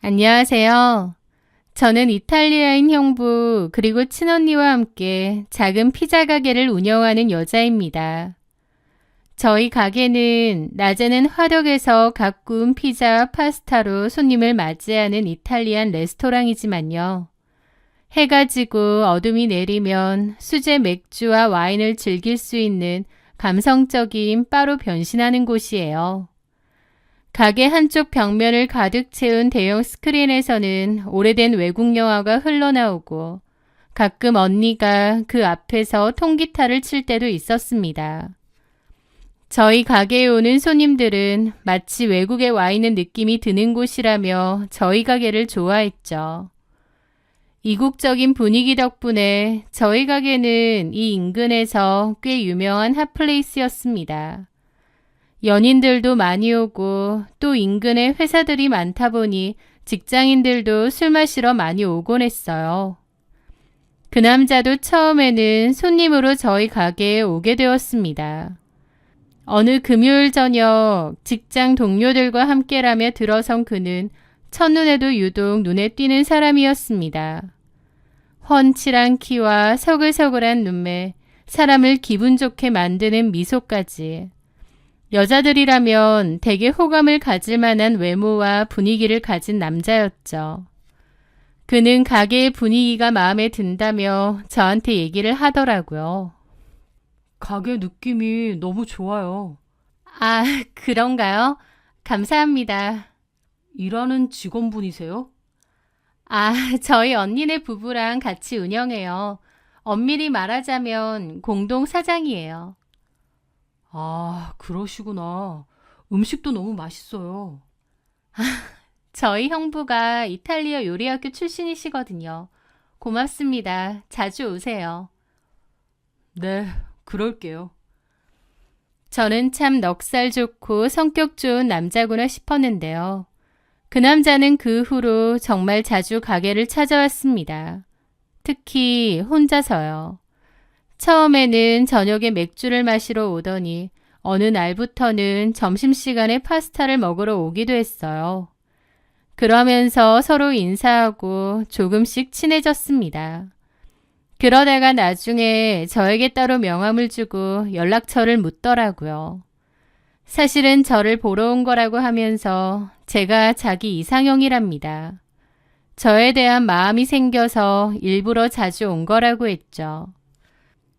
안녕하세요. 저는 이탈리아인 형부 그리고 친언니와 함께 작은 피자 가게를 운영하는 여자입니다. 저희 가게는 낮에는 화덕에서 갓 구운 피자와 파스타로 손님을 맞이하는 이탈리안 레스토랑이지만요. 해가 지고 어둠이 내리면 수제 맥주와 와인을 즐길 수 있는 감성적인 바로 변신하는 곳이에요. 가게 한쪽 벽면을 가득 채운 대형 스크린에서는 오래된 외국 영화가 흘러나오고 가끔 언니가 그 앞에서 통기타를 칠 때도 있었습니다. 저희 가게에 오는 손님들은 마치 외국에 와 있는 느낌이 드는 곳이라며 저희 가게를 좋아했죠. 이국적인 분위기 덕분에 저희 가게는 이 인근에서 꽤 유명한 핫플레이스였습니다. 연인들도 많이 오고 또 인근에 회사들이 많다 보니 직장인들도 술 마시러 많이 오곤 했어요. 그 남자도 처음에는 손님으로 저희 가게에 오게 되었습니다. 어느 금요일 저녁 직장 동료들과 함께라며 들어선 그는 첫눈에도 유독 눈에 띄는 사람이었습니다. 훤칠한 키와 서글서글한 눈매, 사람을 기분 좋게 만드는 미소까지. 여자들이라면 대개 호감을 가질 만한 외모와 분위기를 가진 남자였죠. 그는 가게의 분위기가 마음에 든다며 저한테 얘기를 하더라고요. 가게 느낌이 너무 좋아요. 아, 그런가요? 감사합니다. 일하는 직원분이세요? 아, 저희 언니네 부부랑 같이 운영해요. 엄밀히 말하자면 공동 사장이에요. 아, 그러시구나. 음식도 너무 맛있어요. 저희 형부가 이탈리아 요리학교 출신이시거든요. 고맙습니다. 자주 오세요. 네, 그럴게요. 저는 참 넉살 좋고 성격 좋은 남자구나 싶었는데요. 그 남자는 그 후로 정말 자주 가게를 찾아왔습니다. 특히 혼자서요. 처음에는 저녁에 맥주를 마시러 오더니 어느 날부터는 점심시간에 파스타를 먹으러 오기도 했어요. 그러면서 서로 인사하고 조금씩 친해졌습니다. 그러다가 나중에 저에게 따로 명함을 주고 연락처를 묻더라고요. 사실은 저를 보러 온 거라고 하면서 제가 자기 이상형이랍니다. 저에 대한 마음이 생겨서 일부러 자주 온 거라고 했죠.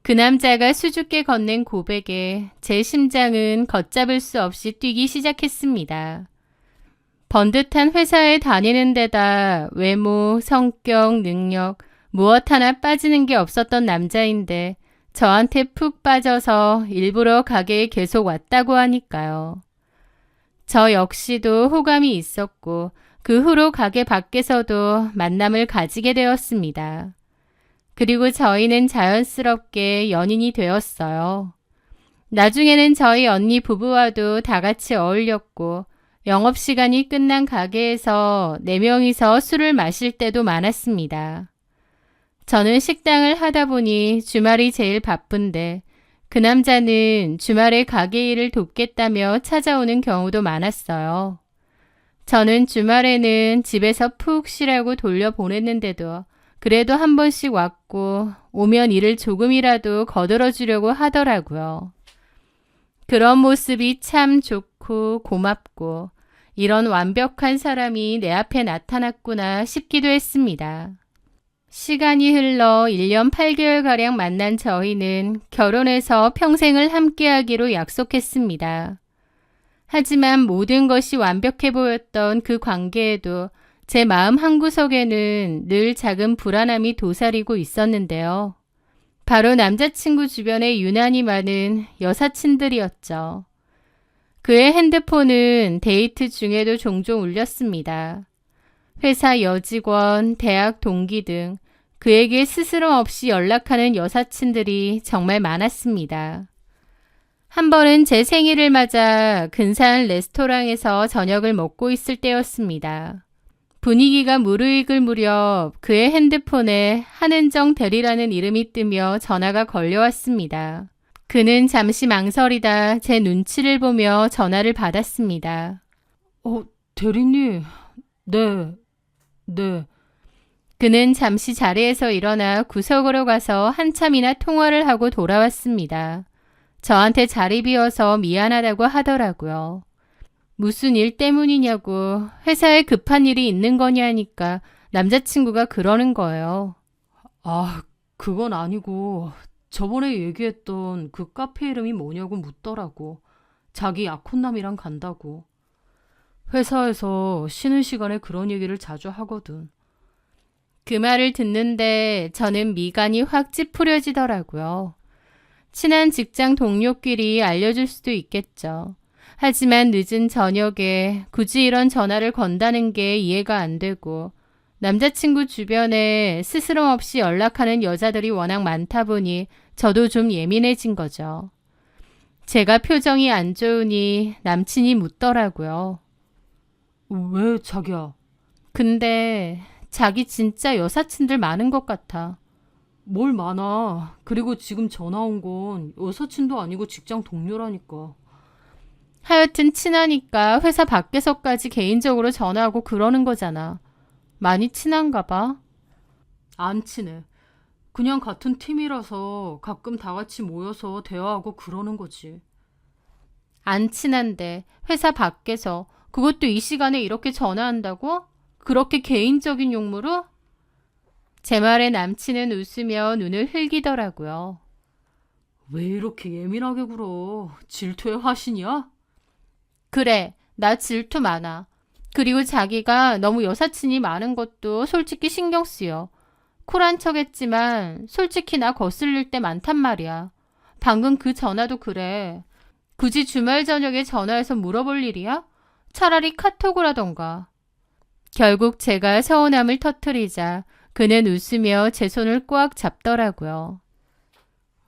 그 남자가 수줍게 건넨 고백에 제 심장은 걷잡을 수 없이 뛰기 시작했습니다. 번듯한 회사에 다니는 데다 외모, 성격, 능력, 무엇 하나 빠지는 게 없었던 남자인데 저한테 푹 빠져서 일부러 가게에 계속 왔다고 하니까요. 저 역시도 호감이 있었고 그 후로 가게 밖에서도 만남을 가지게 되었습니다. 그리고 저희는 자연스럽게 연인이 되었어요. 나중에는 저희 언니 부부와도 다 같이 어울렸고 영업시간이 끝난 가게에서 4명이서 술을 마실 때도 많았습니다. 저는 식당을 하다 보니 주말이 제일 바쁜데 그 남자는 주말에 가게 일을 돕겠다며 찾아오는 경우도 많았어요. 저는 주말에는 집에서 푹 쉬라고 돌려보냈는데도 그래도 한 번씩 왔고 오면 일을 조금이라도 거들어 주려고 하더라고요. 그런 모습이 참 좋고 고맙고 이런 완벽한 사람이 내 앞에 나타났구나 싶기도 했습니다. 시간이 흘러 1년 8개월가량 만난 저희는 결혼해서 평생을 함께하기로 약속했습니다. 하지만 모든 것이 완벽해 보였던 그 관계에도 제 마음 한구석에는 늘 작은 불안함이 도사리고 있었는데요. 바로 남자친구 주변에 유난히 많은 여사친들이었죠. 그의 핸드폰은 데이트 중에도 종종 울렸습니다. 회사 여직원, 대학 동기 등 그에게 스스럼 없이 연락하는 여사친들이 정말 많았습니다. 한 번은 제 생일을 맞아 근사한 레스토랑에서 저녁을 먹고 있을 때였습니다. 분위기가 무르익을 무렵 그의 핸드폰에 한은정 대리라는 이름이 뜨며 전화가 걸려왔습니다. 그는 잠시 망설이다 제 눈치를 보며 전화를 받았습니다. 대리님. 네, 네. 그는 잠시 자리에서 일어나 구석으로 가서 한참이나 통화를 하고 돌아왔습니다. 저한테 자리 비워서 미안하다고 하더라고요. 무슨 일 때문이냐고 회사에 급한 일이 있는 거냐니까 남자친구가 그러는 거예요. 아, 그건 아니고 저번에 얘기했던 그 카페 이름이 뭐냐고 묻더라고. 자기 약혼남이랑 간다고. 회사에서 쉬는 시간에 그런 얘기를 자주 하거든. 그 말을 듣는데 저는 미간이 확 찌푸려지더라고요. 친한 직장 동료끼리 알려줄 수도 있겠죠. 하지만 늦은 저녁에 굳이 이런 전화를 건다는 게 이해가 안 되고 남자친구 주변에 스스럼 없이 연락하는 여자들이 워낙 많다 보니 저도 좀 예민해진 거죠. 제가 표정이 안 좋으니 남친이 묻더라고요. 왜 자기야? 근데 자기 진짜 여사친들 많은 것 같아. 뭘 많아. 그리고 지금 전화 온 건 여사친도 아니고 직장 동료라니까. 하여튼 친하니까 회사 밖에서까지 개인적으로 전화하고 그러는 거잖아. 많이 친한가 봐. 안 친해. 그냥 같은 팀이라서 가끔 다 같이 모여서 대화하고 그러는 거지. 안 친한데 회사 밖에서 그것도 이 시간에 이렇게 전화한다고? 그렇게 개인적인 용무로? 제 말에 남친은 웃으며 눈을 흘기더라고요. 왜 이렇게 예민하게 굴어? 질투의 화신이야? 그래, 나 질투 많아. 그리고 자기가 너무 여사친이 많은 것도 솔직히 신경 쓰여. 쿨한 척했지만 솔직히 나 거슬릴 때 많단 말이야. 방금 그 전화도 그래. 굳이 주말 저녁에 전화해서 물어볼 일이야? 차라리 카톡을 하던가. 결국 제가 서운함을 터뜨리자 그는 웃으며 제 손을 꽉 잡더라고요.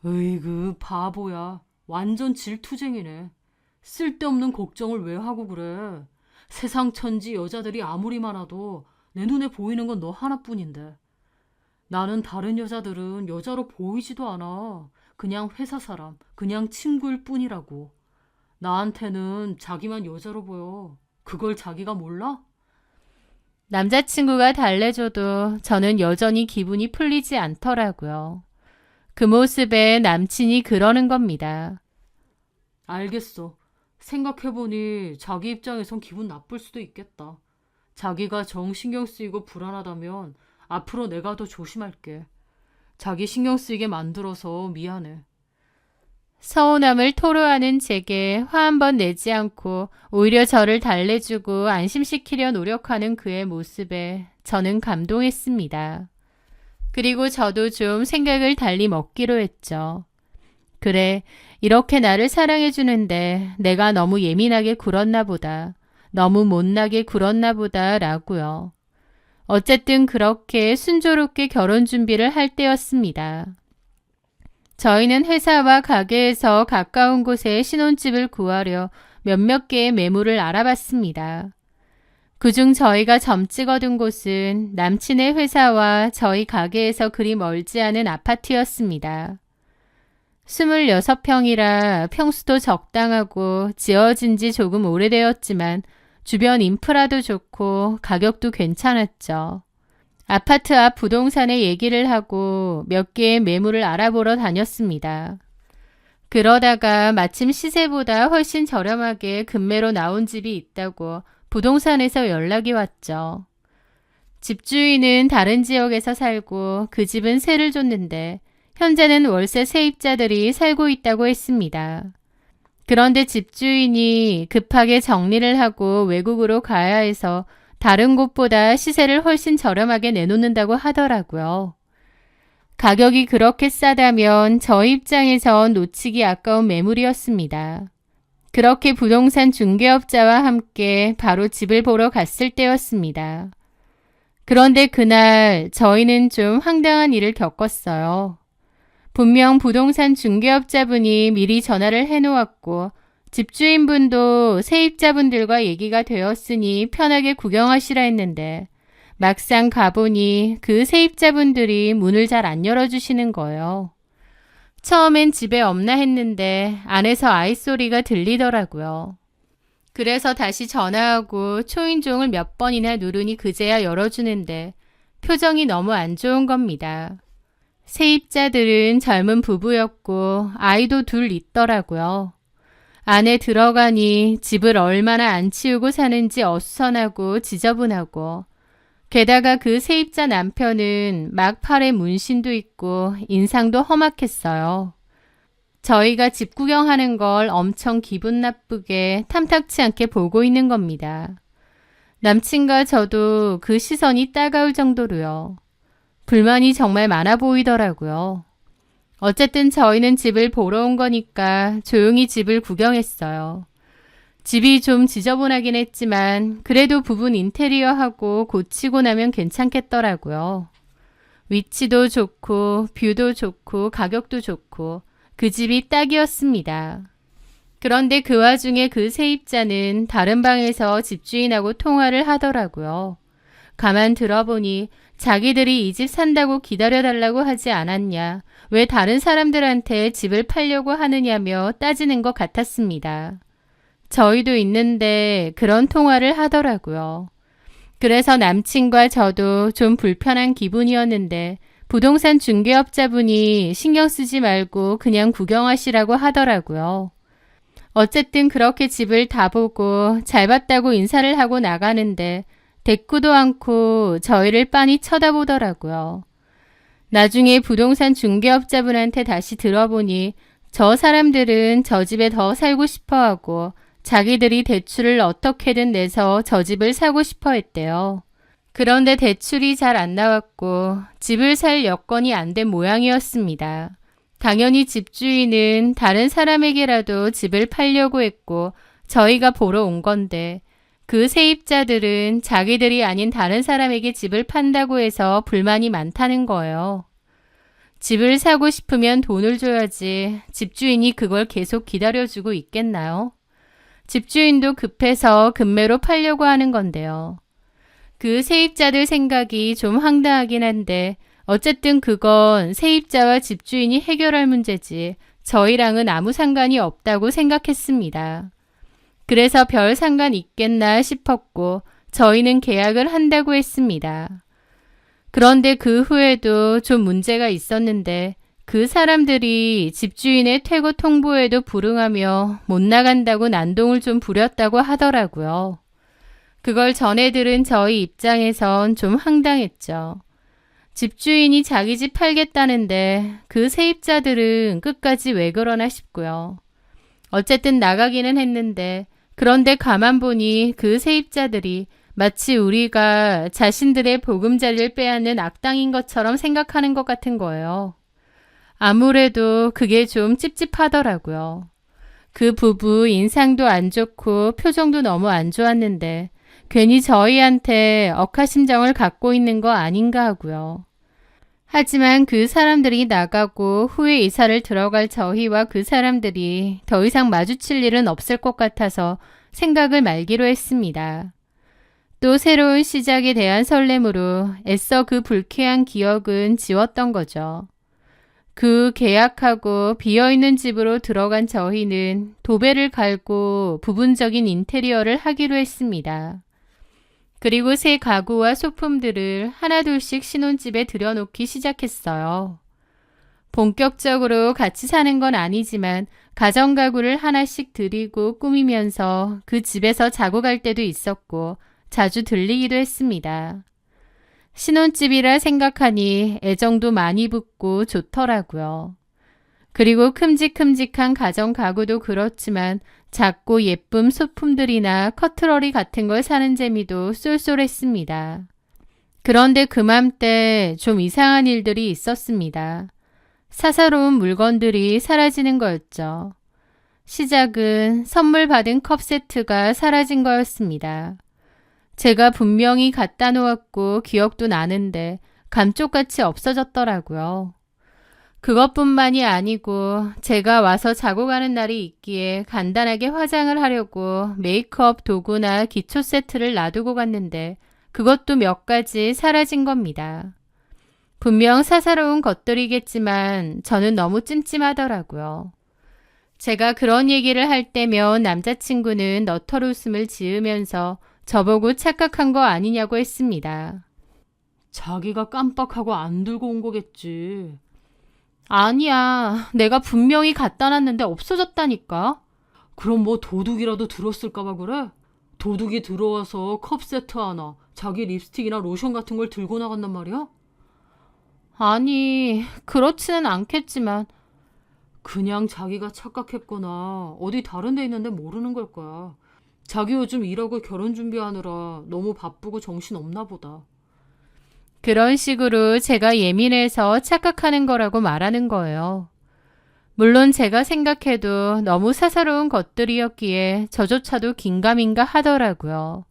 으이그 바보야. 완전 질투쟁이네. 쓸데없는 걱정을 왜 하고 그래. 세상 천지 여자들이 아무리 많아도 내 눈에 보이는 건 너 하나뿐인데. 나는 다른 여자들은 여자로 보이지도 않아. 그냥 회사 사람, 그냥 친구일 뿐이라고. 나한테는 자기만 여자로 보여. 그걸 자기가 몰라? 남자친구가 달래줘도 저는 여전히 기분이 풀리지 않더라고요. 그 모습에 남친이 그러는 겁니다. 알겠어. 생각해보니 자기 입장에선 기분 나쁠 수도 있겠다. 자기가 정 신경 쓰이고 불안하다면 앞으로 내가 더 조심할게. 자기 신경 쓰이게 만들어서 미안해. 서운함을 토로하는 제게 화 한 번 내지 않고 오히려 저를 달래주고 안심시키려 노력하는 그의 모습에 저는 감동했습니다. 그리고 저도 좀 생각을 달리 먹기로 했죠. 그래, 이렇게 나를 사랑해주는데 내가 너무 예민하게 굴었나 보다. 너무 못나게 굴었나 보다 라고요. 어쨌든 그렇게 순조롭게 결혼 준비를 할 때였습니다. 저희는 회사와 가게에서 가까운 곳에 신혼집을 구하려 몇몇 개의 매물을 알아봤습니다. 그중 저희가 점 찍어둔 곳은 남친의 회사와 저희 가게에서 그리 멀지 않은 아파트였습니다. 26평이라 평수도 적당하고 지어진 지 조금 오래되었지만 주변 인프라도 좋고 가격도 괜찮았죠. 아파트 앞 부동산에 얘기를 하고 몇 개의 매물을 알아보러 다녔습니다. 그러다가 마침 시세보다 훨씬 저렴하게 금매로 나온 집이 있다고 부동산에서 연락이 왔죠. 집주인은 다른 지역에서 살고 그 집은 세를 줬는데 현재는 월세 세입자들이 살고 있다고 했습니다. 그런데 집주인이 급하게 정리를 하고 외국으로 가야 해서 다른 곳보다 시세를 훨씬 저렴하게 내놓는다고 하더라고요. 가격이 그렇게 싸다면 저희 입장에선 놓치기 아까운 매물이었습니다. 그렇게 부동산 중개업자와 함께 바로 집을 보러 갔을 때였습니다. 그런데 그날 저희는 좀 황당한 일을 겪었어요. 분명 부동산 중개업자분이 미리 전화를 해놓았고 집주인분도 세입자분들과 얘기가 되었으니 편하게 구경하시라 했는데 막상 가보니 그 세입자분들이 문을 잘 안 열어주시는 거예요. 처음엔 집에 없나 했는데 안에서 아이 소리가 들리더라고요. 그래서 다시 전화하고 초인종을 몇 번이나 누르니 그제야 열어주는데 표정이 너무 안 좋은 겁니다. 세입자들은 젊은 부부였고 아이도 둘 있더라고요. 안에 들어가니 집을 얼마나 안 치우고 사는지 어수선하고 지저분하고 게다가 그 세입자 남편은 막 팔에 문신도 있고 인상도 험악했어요. 저희가 집 구경하는 걸 엄청 기분 나쁘게 탐탁치 않게 보고 있는 겁니다. 남친과 저도 그 시선이 따가울 정도로요. 불만이 정말 많아 보이더라고요. 어쨌든 저희는 집을 보러 온 거니까 조용히 집을 구경했어요. 집이 좀 지저분하긴 했지만 그래도 부분 인테리어하고 고치고 나면 괜찮겠더라고요. 위치도 좋고 뷰도 좋고 가격도 좋고 그 집이 딱이었습니다. 그런데 그 와중에 그 세입자는 다른 방에서 집주인하고 통화를 하더라고요. 가만 들어보니 자기들이 이 집 산다고 기다려달라고 하지 않았냐, 왜 다른 사람들한테 집을 팔려고 하느냐며 따지는 것 같았습니다. 저희도 있는데 그런 통화를 하더라고요. 그래서 남친과 저도 좀 불편한 기분이었는데 부동산 중개업자분이 신경 쓰지 말고 그냥 구경하시라고 하더라고요. 어쨌든 그렇게 집을 다 보고 잘 봤다고 인사를 하고 나가는데 대꾸도 않고 저희를 빤히 쳐다보더라고요. 나중에 부동산 중개업자분한테 다시 들어보니 저 사람들은 저 집에 더 살고 싶어 하고 자기들이 대출을 어떻게든 내서 저 집을 사고 싶어 했대요. 그런데 대출이 잘 안 나왔고 집을 살 여건이 안 된 모양이었습니다. 당연히 집주인은 다른 사람에게라도 집을 팔려고 했고 저희가 보러 온 건데 그 세입자들은 자기들이 아닌 다른 사람에게 집을 판다고 해서 불만이 많다는 거예요. 집을 사고 싶으면 돈을 줘야지 집주인이 그걸 계속 기다려주고 있겠나요? 집주인도 급해서 급매로 팔려고 하는 건데요. 그 세입자들 생각이 좀 황당하긴 한데 어쨌든 그건 세입자와 집주인이 해결할 문제지 저희랑은 아무 상관이 없다고 생각했습니다. 그래서 별 상관 있겠나 싶었고 저희는 계약을 한다고 했습니다. 그런데 그 후에도 좀 문제가 있었는데 그 사람들이 집주인의 퇴거 통보에도 불응하며 못 나간다고 난동을 좀 부렸다고 하더라고요. 그걸 전해 들은 저희 입장에선 좀 황당했죠. 집주인이 자기 집 팔겠다는데 그 세입자들은 끝까지 왜 그러나 싶고요. 어쨌든 나가기는 했는데 그런데 가만 보니 그 세입자들이 마치 우리가 자신들의 보금자리를 빼앗는 악당인 것처럼 생각하는 것 같은 거예요. 아무래도 그게 좀 찝찝하더라고요. 그 부부 인상도 안 좋고 표정도 너무 안 좋았는데 괜히 저희한테 억하심정을 갖고 있는 거 아닌가 하고요. 하지만 그 사람들이 나가고 후에 이사를 들어갈 저희와 그 사람들이 더 이상 마주칠 일은 없을 것 같아서 생각을 말기로 했습니다. 또 새로운 시작에 대한 설렘으로 애써 그 불쾌한 기억은 지웠던 거죠. 그 계약하고 비어있는 집으로 들어간 저희는 도배를 갈고 부분적인 인테리어를 하기로 했습니다. 그리고 새 가구와 소품들을 하나둘씩 신혼집에 들여놓기 시작했어요. 본격적으로 같이 사는 건 아니지만 가정가구를 하나씩 들이고 꾸미면서 그 집에서 자고 갈 때도 있었고 자주 들리기도 했습니다. 신혼집이라 생각하니 애정도 많이 붙고 좋더라고요. 그리고 큼직큼직한 가정가구도 그렇지만 작고 예쁜 소품들이나 커트러리 같은 걸 사는 재미도 쏠쏠했습니다. 그런데 그맘때 좀 이상한 일들이 있었습니다. 사사로운 물건들이 사라지는 거였죠. 시작은 선물 받은 컵 세트가 사라진 거였습니다. 제가 분명히 갖다 놓았고 기억도 나는데 감쪽같이 없어졌더라고요. 그것뿐만이 아니고 제가 와서 자고 가는 날이 있기에 간단하게 화장을 하려고 메이크업 도구나 기초 세트를 놔두고 갔는데 그것도 몇 가지 사라진 겁니다. 분명 사사로운 것들이겠지만 저는 너무 찜찜하더라고요. 제가 그런 얘기를 할 때면 남자친구는 너털웃음을 지으면서 저보고 착각한 거 아니냐고 했습니다. 자기가 깜빡하고 안 들고 온 거겠지. 아니야, 내가 분명히 갖다 놨는데 없어졌다니까. 그럼 뭐 도둑이라도 들었을까 봐 그래? 도둑이 들어와서 컵 세트 하나, 자기 립스틱이나 로션 같은 걸 들고 나간단 말이야? 아니, 그렇지는 않겠지만 그냥 자기가 착각했거나 어디 다른 데 있는데 모르는 걸 거야. 자기 요즘 일하고 결혼 준비하느라 너무 바쁘고 정신 없나 보다. 그런 식으로 제가 예민해서 착각하는 거라고 말하는 거예요. 물론 제가 생각해도 너무 사사로운 것들이었기에 저조차도 긴가민가 하더라고요.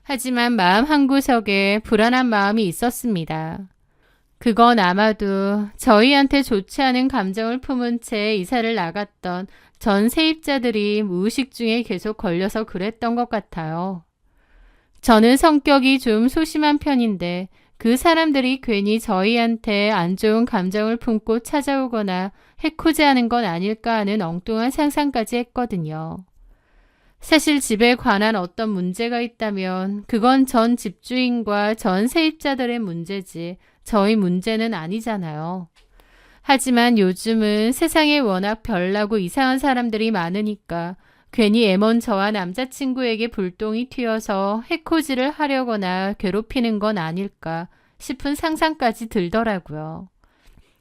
하지만 마음 한구석에 불안한 마음이 있었습니다. 그건 아마도 저희한테 좋지 않은 감정을 품은 채 이사를 나갔던 전 세입자들이 무의식 중에 계속 걸려서 그랬던 것 같아요. 저는 성격이 좀 소심한 편인데 그 사람들이 괜히 저희한테 안 좋은 감정을 품고 찾아오거나 해코지하는 건 아닐까 하는 엉뚱한 상상까지 했거든요. 사실 집에 관한 어떤 문제가 있다면 그건 전 집주인과 전 세입자들의 문제지 저희 문제는 아니잖아요. 하지만 요즘은 세상에 워낙 별나고 이상한 사람들이 많으니까 괜히 애먼 저와 남자친구에게 불똥이 튀어서 해코지를 하려거나 괴롭히는 건 아닐까 싶은 상상까지 들더라고요.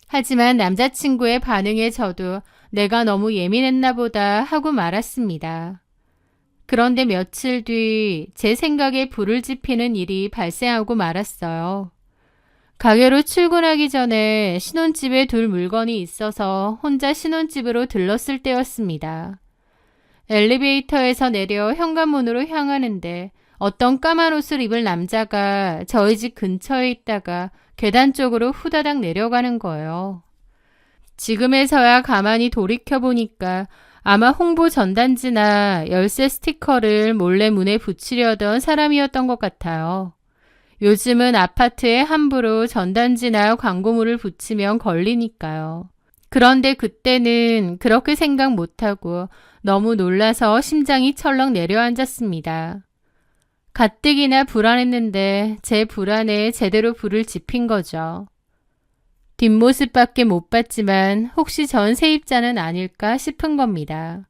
하지만 남자친구의 반응에 저도 내가 너무 예민했나 보다 하고 말았습니다. 그런데 며칠 뒤 제 생각에 불을 지피는 일이 발생하고 말았어요. 가게로 출근하기 전에 신혼집에 둘 물건이 있어서 혼자 신혼집으로 들렀을 때였습니다. 엘리베이터에서 내려 현관문으로 향하는데 어떤 까만 옷을 입은 남자가 저희 집 근처에 있다가 계단 쪽으로 후다닥 내려가는 거예요. 지금에서야 가만히 돌이켜보니까 아마 홍보 전단지나 열쇠 스티커를 몰래 문에 붙이려던 사람이었던 것 같아요. 요즘은 아파트에 함부로 전단지나 광고물을 붙이면 걸리니까요. 그런데 그때는 그렇게 생각 못하고 너무 놀라서 심장이 철렁 내려앉았습니다. 가뜩이나 불안했는데 제 불안에 제대로 불을 지핀 거죠. 뒷모습밖에 못 봤지만 혹시 전 세입자는 아닐까 싶은 겁니다.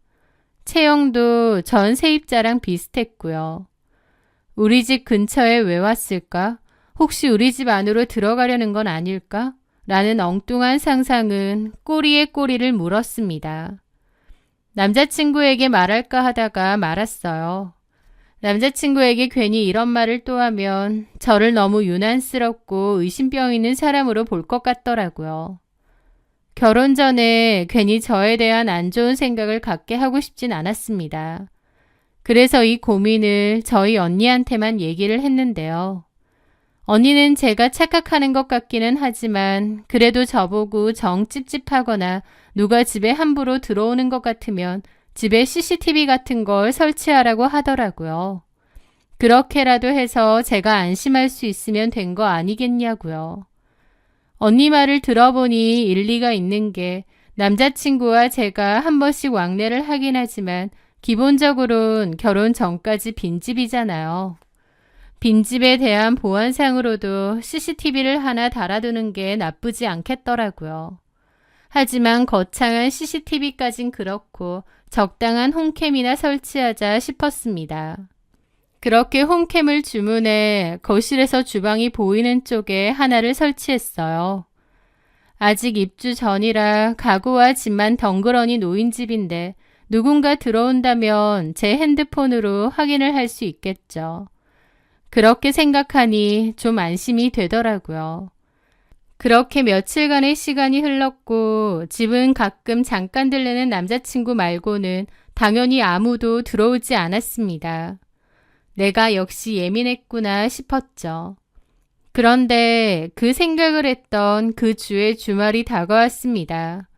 체형도 전 세입자랑 비슷했고요. 우리 집 근처에 왜 왔을까? 혹시 우리 집 안으로 들어가려는 건 아닐까? 라는 엉뚱한 상상은 꼬리에 꼬리를 물었습니다. 남자친구에게 말할까 하다가 말았어요. 남자친구에게 괜히 이런 말을 또 하면 저를 너무 유난스럽고 의심병 있는 사람으로 볼 것 같더라고요. 결혼 전에 괜히 저에 대한 안 좋은 생각을 갖게 하고 싶진 않았습니다. 그래서 이 고민을 저희 언니한테만 얘기를 했는데요. 언니는 제가 착각하는 것 같기는 하지만 그래도 저보고 정 찝찝하거나 누가 집에 함부로 들어오는 것 같으면 집에 CCTV 같은 걸 설치하라고 하더라고요. 그렇게라도 해서 제가 안심할 수 있으면 된 거 아니겠냐고요. 언니 말을 들어보니 일리가 있는 게 남자친구와 제가 한 번씩 왕래를 하긴 하지만 기본적으로는 결혼 전까지 빈집이잖아요. 빈집에 대한 보안상으로도 CCTV를 하나 달아두는 게 나쁘지 않겠더라고요. 하지만 거창한 CCTV까진 그렇고 적당한 홈캠이나 설치하자 싶었습니다. 그렇게 홈캠을 주문해 거실에서 주방이 보이는 쪽에 하나를 설치했어요. 아직 입주 전이라 가구와 짐만 덩그러니 놓인 집인데 누군가 들어온다면 제 핸드폰으로 확인을 할 수 있겠죠. 그렇게 생각하니 좀 안심이 되더라고요. 그렇게 며칠간의 시간이 흘렀고 집은 가끔 잠깐 들르는 남자친구 말고는 당연히 아무도 들어오지 않았습니다. 내가 역시 예민했구나 싶었죠. 그런데 그 생각을 했던 그 주의 주말이 다가왔습니다.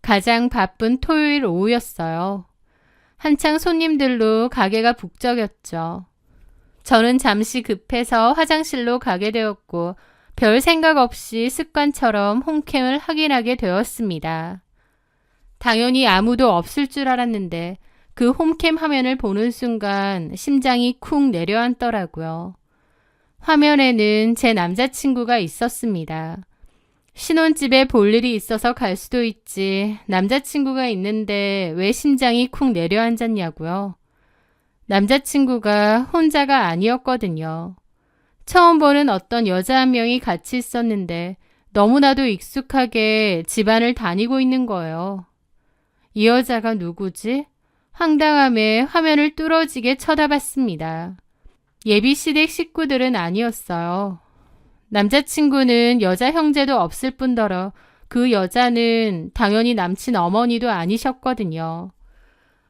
가장 바쁜 토요일 오후였어요. 한창 손님들로 가게가 북적였죠. 저는 잠시 급해서 화장실로 가게 되었고 별 생각 없이 습관처럼 홈캠을 확인하게 되었습니다. 당연히 아무도 없을 줄 알았는데 그 홈캠 화면을 보는 순간 심장이 쿵 내려앉더라고요. 화면에는 제 남자친구가 있었습니다. 신혼집에 볼 일이 있어서 갈 수도 있지 남자친구가 있는데 왜 심장이 쿵 내려앉았냐고요. 남자친구가 혼자가 아니었거든요. 처음 보는 어떤 여자 한 명이 같이 있었는데 너무나도 익숙하게 집안을 다니고 있는 거예요. 이 여자가 누구지? 황당함에 화면을 뚫어지게 쳐다봤습니다. 예비 시댁 식구들은 아니었어요. 남자친구는 여자 형제도 없을 뿐더러 그 여자는 당연히 남친 어머니도 아니셨거든요.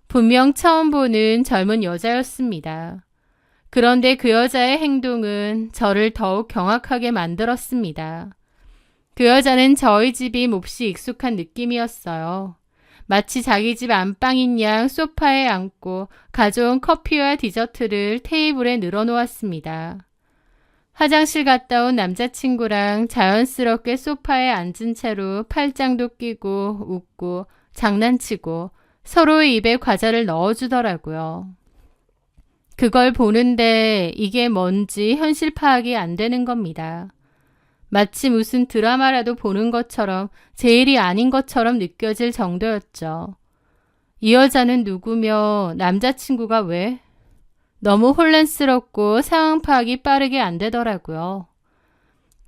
분명 처음 보는 젊은 여자였습니다. 그런데 그 여자의 행동은 저를 더욱 경악하게 만들었습니다. 그 여자는 저희 집이 몹시 익숙한 느낌이었어요. 마치 자기 집 안방인 양 소파에 앉고 가져온 커피와 디저트를 테이블에 늘어놓았습니다. 화장실 갔다 온 남자친구랑 자연스럽게 소파에 앉은 채로 팔짱도 끼고 웃고 장난치고 서로의 입에 과자를 넣어주더라고요. 그걸 보는데 이게 뭔지 현실 파악이 안 되는 겁니다. 마치 무슨 드라마라도 보는 것처럼 제 일이 아닌 것처럼 느껴질 정도였죠. 이 여자는 누구며 남자친구가 왜? 너무 혼란스럽고 상황 파악이 빠르게 안 되더라고요.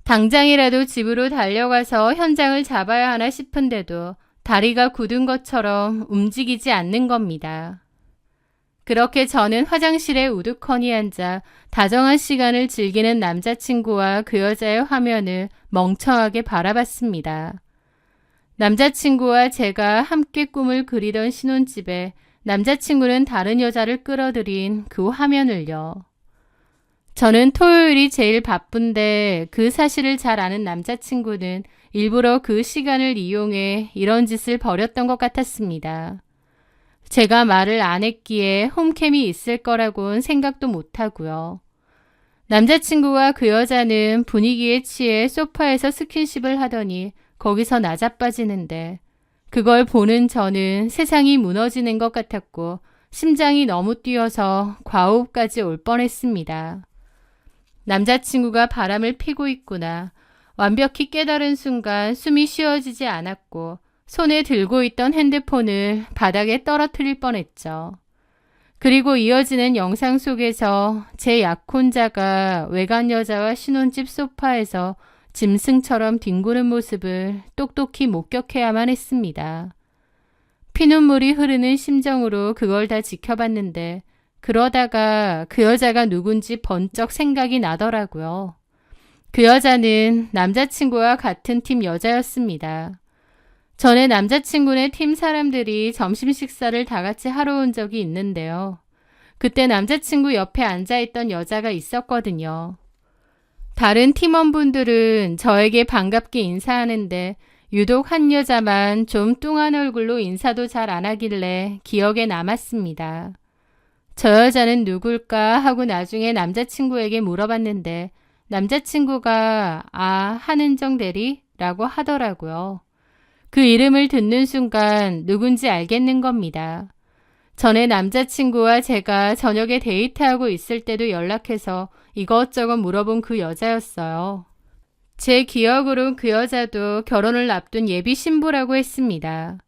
당장이라도 집으로 달려가서 현장을 잡아야 하나 싶은데도 다리가 굳은 것처럼 움직이지 않는 겁니다. 그렇게 저는 화장실에 우두커니 앉아 다정한 시간을 즐기는 남자친구와 그 여자의 화면을 멍청하게 바라봤습니다. 남자친구와 제가 함께 꿈을 그리던 신혼집에 남자친구는 다른 여자를 끌어들인 그 화면을요. 저는 토요일이 제일 바쁜데 그 사실을 잘 아는 남자친구는 일부러 그 시간을 이용해 이런 짓을 벌였던 것 같았습니다. 제가 말을 안 했기에 홈캠이 있을 거라고는 생각도 못하고요. 남자친구와 그 여자는 분위기에 취해 소파에서 스킨십을 하더니 거기서 나자빠지는데 그걸 보는 저는 세상이 무너지는 것 같았고 심장이 너무 뛰어서 과호흡까지 올 뻔했습니다. 남자친구가 바람을 피고 있구나. 완벽히 깨달은 순간 숨이 쉬어지지 않았고 손에 들고 있던 핸드폰을 바닥에 떨어뜨릴 뻔했죠. 그리고 이어지는 영상 속에서 제 약혼자가 외간 여자와 신혼집 소파에서 짐승처럼 뒹구는 모습을 똑똑히 목격해야만 했습니다. 피눈물이 흐르는 심정으로 그걸 다 지켜봤는데 그러다가 그 여자가 누군지 번쩍 생각이 나더라고요. 그 여자는 남자친구와 같은 팀 여자였습니다. 전에 남자친구네 팀 사람들이 점심 식사를 다 같이 하러 온 적이 있는데요. 그때 남자친구 옆에 앉아있던 여자가 있었거든요. 다른 팀원분들은 저에게 반갑게 인사하는데 유독 한 여자만 좀 뚱한 얼굴로 인사도 잘 안 하길래 기억에 남았습니다. 저 여자는 누굴까 하고 나중에 남자친구에게 물어봤는데 남자친구가 한은정 대리? 라고 하더라고요. 그 이름을 듣는 순간 누군지 알겠는 겁니다. 전에 남자친구와 제가 저녁에 데이트하고 있을 때도 연락해서 이것저것 물어본 그 여자였어요. 제 기억으론 그 여자도 결혼을 앞둔 예비 신부라고 했습니다.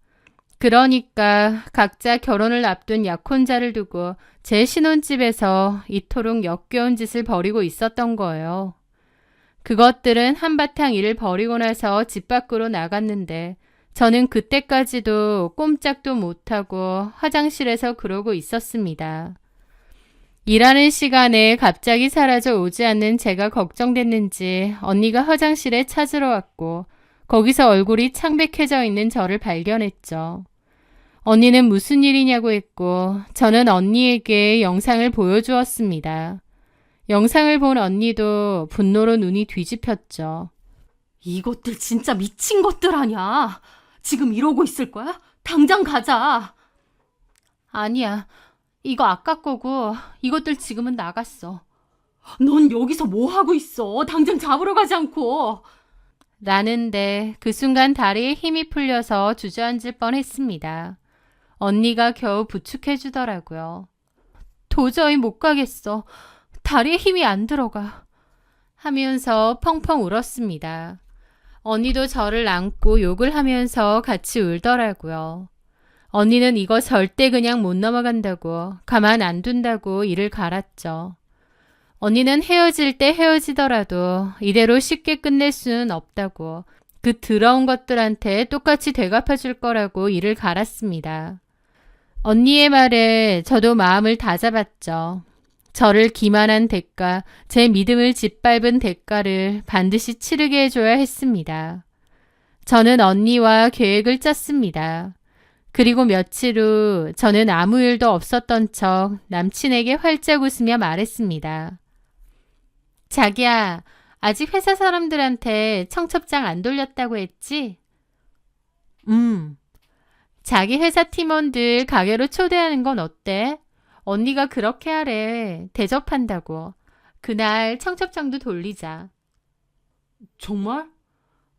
그러니까 각자 결혼을 앞둔 약혼자를 두고 제 신혼집에서 이토록 역겨운 짓을 벌이고 있었던 거예요. 그것들은 한바탕 일을 벌이고 나서 집 밖으로 나갔는데 저는 그때까지도 꼼짝도 못하고 화장실에서 그러고 있었습니다. 일하는 시간에 갑자기 사라져 오지 않는 제가 걱정됐는지 언니가 화장실에 찾으러 왔고 거기서 얼굴이 창백해져 있는 저를 발견했죠. 언니는 무슨 일이냐고 했고 저는 언니에게 영상을 보여주었습니다. 영상을 본 언니도 분노로 눈이 뒤집혔죠. 이것들 진짜 미친 것들 아냐? 지금 이러고 있을 거야? 당장 가자. 아니야. 이거 아까 거고 이것들 지금은 나갔어. 넌 여기서 뭐 하고 있어? 당장 잡으러 가지 않고. 라는데 그 순간 다리에 힘이 풀려서 주저앉을 뻔했습니다. 언니가 겨우 부축해 주더라고요. 도저히 못 가겠어. 다리에 힘이 안 들어가. 하면서 펑펑 울었습니다. 언니도 저를 안고 욕을 하면서 같이 울더라고요. 언니는 이거 절대 그냥 못 넘어간다고, 가만 안 둔다고 이를 갈았죠. 언니는 헤어질 때 헤어지더라도 이대로 쉽게 끝낼 수는 없다고, 그 더러운 것들한테 똑같이 되갚아 줄 거라고 이를 갈았습니다. 언니의 말에 저도 마음을 다잡았죠. 저를 기만한 대가, 제 믿음을 짓밟은 대가를 반드시 치르게 해줘야 했습니다. 저는 언니와 계획을 짰습니다. 그리고 며칠 후 저는 아무 일도 없었던 척 남친에게 활짝 웃으며 말했습니다. 자기야, 아직 회사 사람들한테 청첩장 안 돌렸다고 했지? 자기 회사 팀원들 가게로 초대하는 건 어때? 언니가 그렇게 하래. 대접한다고. 그날 청첩장도 돌리자. 정말?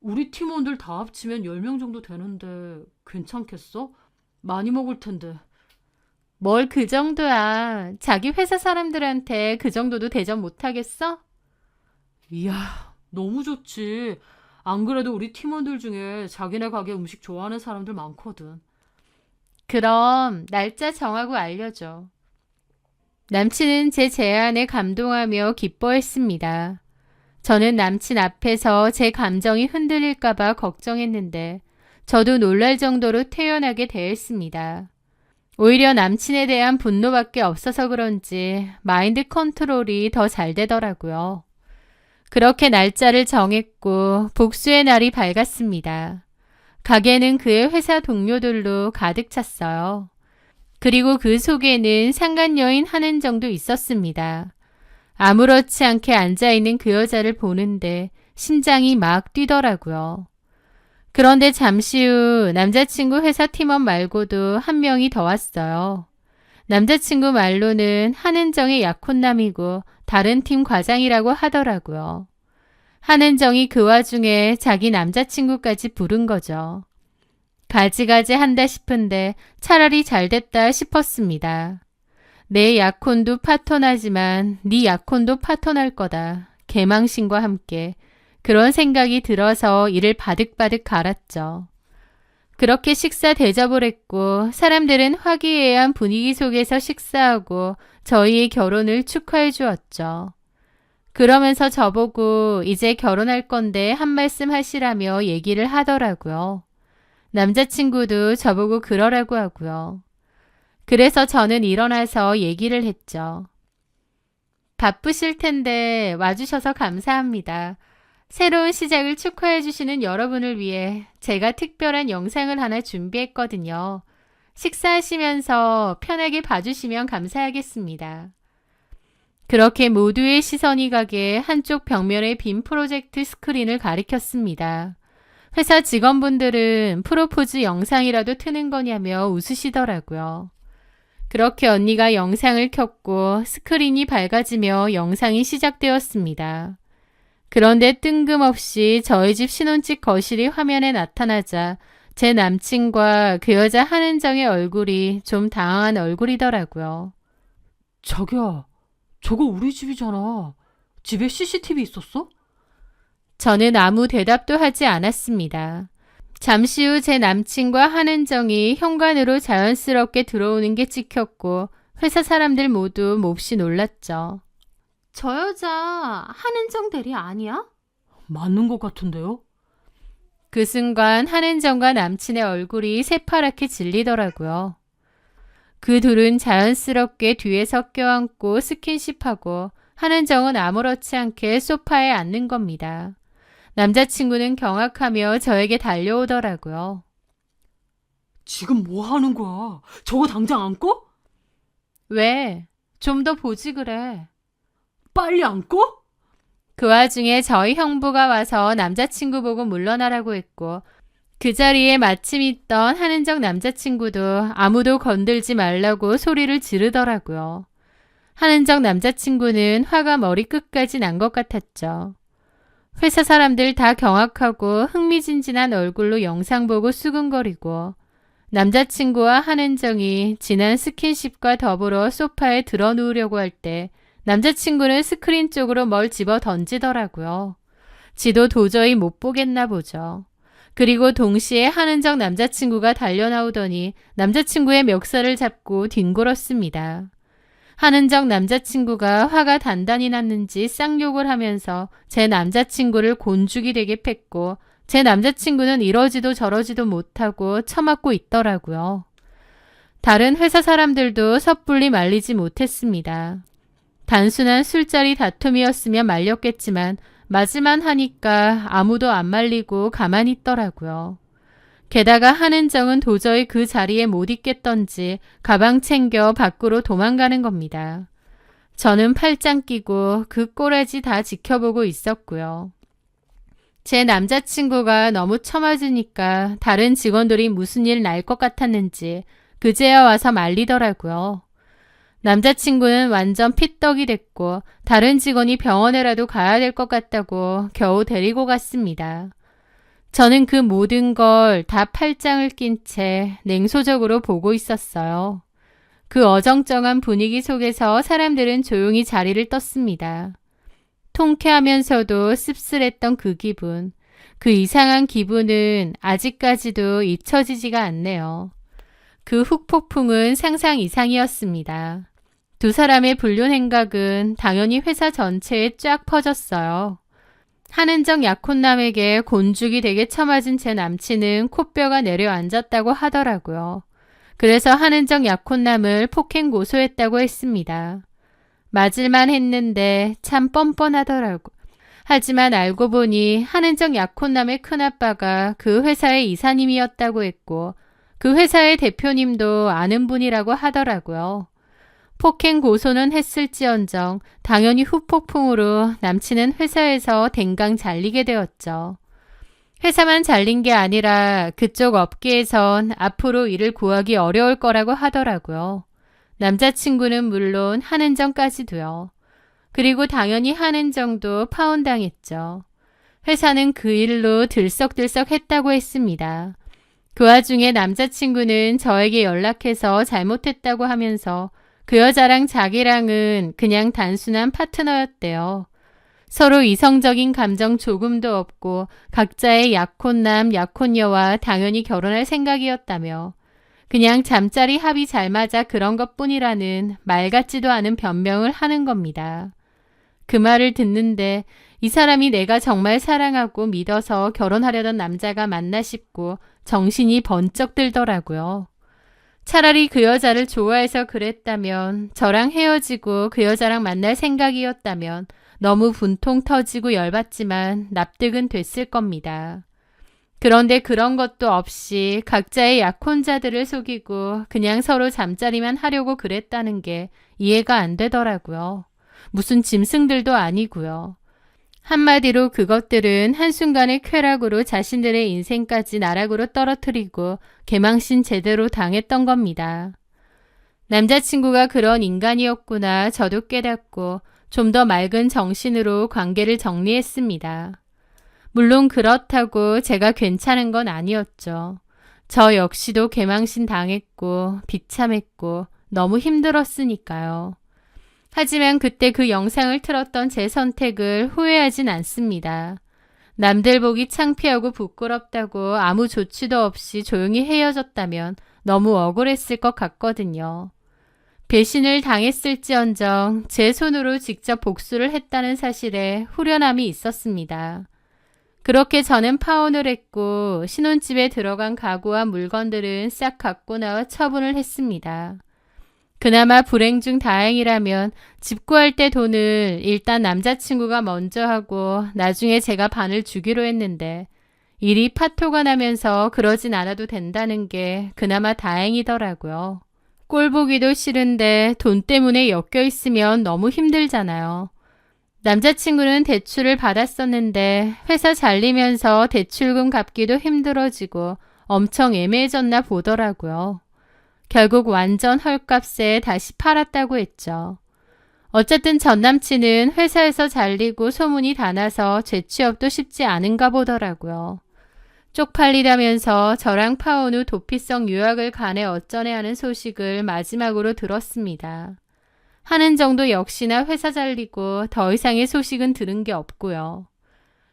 우리 팀원들 다 합치면 10명 정도 되는데 괜찮겠어? 많이 먹을 텐데. 뭘 그 정도야. 자기 회사 사람들한테 그 정도도 대접 못하겠어? 이야, 너무 좋지. 안 그래도 우리 팀원들 중에 자기네 가게 음식 좋아하는 사람들 많거든. 그럼 날짜 정하고 알려줘. 남친은 제 제안에 감동하며 기뻐했습니다. 저는 남친 앞에서 제 감정이 흔들릴까봐 걱정했는데 저도 놀랄 정도로 태연하게 대했습니다. 오히려 남친에 대한 분노밖에 없어서 그런지 마인드 컨트롤이 더 잘 되더라고요. 그렇게 날짜를 정했고 복수의 날이 밝았습니다. 가게는 그의 회사 동료들로 가득 찼어요. 그리고 그 속에는 상간녀인 한은정도 있었습니다. 아무렇지 않게 앉아있는 그 여자를 보는데 심장이 막 뛰더라고요. 그런데 잠시 후 남자친구 회사 팀원 말고도 한 명이 더 왔어요. 남자친구 말로는 한은정의 약혼남이고 다른 팀 과장이라고 하더라고요. 한은정이 그 와중에 자기 남자친구까지 부른 거죠. 가지가지 한다 싶은데 차라리 잘 됐다 싶었습니다. 내 약혼도 파토나지만 네 약혼도 파토날 거다. 개망신과 함께. 그런 생각이 들어서 이를 바득바득 갈았죠. 그렇게 식사 대접을 했고 사람들은 화기애애한 분위기 속에서 식사하고 저희의 결혼을 축하해 주었죠. 그러면서 저보고 이제 결혼할 건데 한 말씀 하시라며 얘기를 하더라고요. 남자친구도 저보고 그러라고 하고요. 그래서 저는 일어나서 얘기를 했죠. 바쁘실 텐데 와주셔서 감사합니다. 새로운 시작을 축하해 주시는 여러분을 위해 제가 특별한 영상을 하나 준비했거든요. 식사하시면서 편하게 봐주시면 감사하겠습니다. 그렇게 모두의 시선이 가게 한쪽 벽면에 빈 프로젝트 스크린을 가리켰습니다. 회사 직원분들은 프로포즈 영상이라도 트는 거냐며 웃으시더라고요. 그렇게 언니가 영상을 켰고 스크린이 밝아지며 영상이 시작되었습니다. 그런데 뜬금없이 저희 집 신혼집 거실이 화면에 나타나자 제 남친과 그 여자 한은정의 얼굴이 좀 당황한 얼굴이더라고요. 자기야, 저거 우리 집이잖아. 집에 CCTV 있었어? 저는 아무 대답도 하지 않았습니다. 잠시 후 제 남친과 한은정이 현관으로 자연스럽게 들어오는 게 찍혔고 회사 사람들 모두 몹시 놀랐죠. 저 여자 한은정 대리 아니야? 맞는 것 같은데요? 그 순간 한은정과 남친의 얼굴이 새파랗게 질리더라고요. 그 둘은 자연스럽게 뒤에서 껴안고 스킨십하고 한은정은 아무렇지 않게 소파에 앉는 겁니다. 남자친구는 경악하며 저에게 달려오더라고요. 지금 뭐 하는 거야? 저거 당장 안고? 왜? 좀 더 보지 그래. 빨리 안고? 그 와중에 저희 형부가 와서 남자친구 보고 물러나라고 했고 그 자리에 마침 있던 한은정 남자친구도 아무도 건들지 말라고 소리를 지르더라고요. 한은정 남자친구는 화가 머리끝까지 난 것 같았죠. 회사 사람들 다 경악하고 흥미진진한 얼굴로 영상 보고 수근거리고 남자친구와 한은정이 지난 스킨십과 더불어 소파에 들어 누우려고 할 때 남자친구는 스크린 쪽으로 뭘 집어 던지더라고요. 지도 도저히 못 보겠나 보죠. 그리고 동시에 한은정 남자친구가 달려나오더니 남자친구의 멱살을 잡고 뒹굴었습니다. 한은정 남자친구가 화가 단단히 났는지 쌍욕을 하면서 제 남자친구를 곤죽이 되게 팼고 제 남자친구는 이러지도 저러지도 못하고 처맞고 있더라고요. 다른 회사 사람들도 섣불리 말리지 못했습니다. 단순한 술자리 다툼이었으면 말렸겠지만 맞을만 하니까 아무도 안 말리고 가만히 있더라고요. 게다가 한은정은 도저히 그 자리에 못 있겠던지 가방 챙겨 밖으로 도망가는 겁니다. 저는 팔짱 끼고 그 꼬라지 다 지켜보고 있었고요. 제 남자친구가 너무 처맞으니까 다른 직원들이 무슨 일 날 것 같았는지 그제야 와서 말리더라고요. 남자친구는 완전 피떡이 됐고 다른 직원이 병원에라도 가야 될 것 같다고 겨우 데리고 갔습니다. 저는 그 모든 걸 다 팔짱을 낀 채 냉소적으로 보고 있었어요. 그 어정쩡한 분위기 속에서 사람들은 조용히 자리를 떴습니다. 통쾌하면서도 씁쓸했던 그 기분, 그 이상한 기분은 아직까지도 잊혀지지가 않네요. 그 훅폭풍은 상상 이상이었습니다. 두 사람의 불륜 행각은 당연히 회사 전체에 쫙 퍼졌어요. 한은정 약혼남에게 곤죽이 되게 처맞은 제 남친은 코뼈가 내려앉았다고 하더라고요. 그래서 한은정 약혼남을 폭행 고소했다고 했습니다. 맞을만 했는데 참 뻔뻔하더라고. 하지만 알고 보니 한은정 약혼남의 큰아빠가 그 회사의 이사님이었다고 했고 그 회사의 대표님도 아는 분이라고 하더라고요. 폭행 고소는 했을지언정 당연히 후폭풍으로 남친은 회사에서 댕강 잘리게 되었죠. 회사만 잘린 게 아니라 그쪽 업계에선 앞으로 일을 구하기 어려울 거라고 하더라고요. 남자친구는 물론 한은정까지도요. 그리고 당연히 한은정도 파혼당했죠. 회사는 그 일로 들썩들썩 했다고 했습니다. 그 와중에 남자친구는 저에게 연락해서 잘못했다고 하면서 그 여자랑 자기랑은 그냥 단순한 파트너였대요. 서로 이성적인 감정 조금도 없고 각자의 약혼남, 약혼녀와 당연히 결혼할 생각이었다며 그냥 잠자리 합이 잘 맞아 그런 것뿐이라는 말 같지도 않은 변명을 하는 겁니다. 그 말을 듣는데 이 사람이 내가 정말 사랑하고 믿어서 결혼하려던 남자가 맞나 싶고 정신이 번쩍 들더라고요. 차라리 그 여자를 좋아해서 그랬다면, 저랑 헤어지고 그 여자랑 만날 생각이었다면 너무 분통 터지고 열받지만 납득은 됐을 겁니다. 그런데 그런 것도 없이 각자의 약혼자들을 속이고 그냥 서로 잠자리만 하려고 그랬다는 게 이해가 안 되더라고요. 무슨 짐승들도 아니고요. 한마디로 그것들은 한순간의 쾌락으로 자신들의 인생까지 나락으로 떨어뜨리고 개망신 제대로 당했던 겁니다. 남자친구가 그런 인간이었구나 저도 깨닫고 좀 더 맑은 정신으로 관계를 정리했습니다. 물론 그렇다고 제가 괜찮은 건 아니었죠. 저 역시도 개망신 당했고 비참했고 너무 힘들었으니까요. 하지만 그때 그 영상을 틀었던 제 선택을 후회하진 않습니다. 남들 보기 창피하고 부끄럽다고 아무 조치도 없이 조용히 헤어졌다면 너무 억울했을 것 같거든요. 배신을 당했을지언정 제 손으로 직접 복수를 했다는 사실에 후련함이 있었습니다. 그렇게 저는 파혼을 했고 신혼집에 들어간 가구와 물건들은 싹 갖고 나와 처분을 했습니다. 그나마 불행 중 다행이라면 집 구할 때 돈을 일단 남자친구가 먼저 하고 나중에 제가 반을 주기로 했는데 일이 파토가 나면서 그러진 않아도 된다는 게 그나마 다행이더라고요. 꼴 보기도 싫은데 돈 때문에 엮여 있으면 너무 힘들잖아요. 남자친구는 대출을 받았었는데 회사 잘리면서 대출금 갚기도 힘들어지고 엄청 애매해졌나 보더라고요. 결국 완전 헐값에 다시 팔았다고 했죠. 어쨌든 전 남친은 회사에서 잘리고 소문이 다 나서 재취업도 쉽지 않은가 보더라고요. 쪽팔리다면서 저랑 파혼 후 도피성 유학을 가네 어쩌네 하는 소식을 마지막으로 들었습니다. 하는 정도 역시나 회사 잘리고 더 이상의 소식은 들은 게 없고요.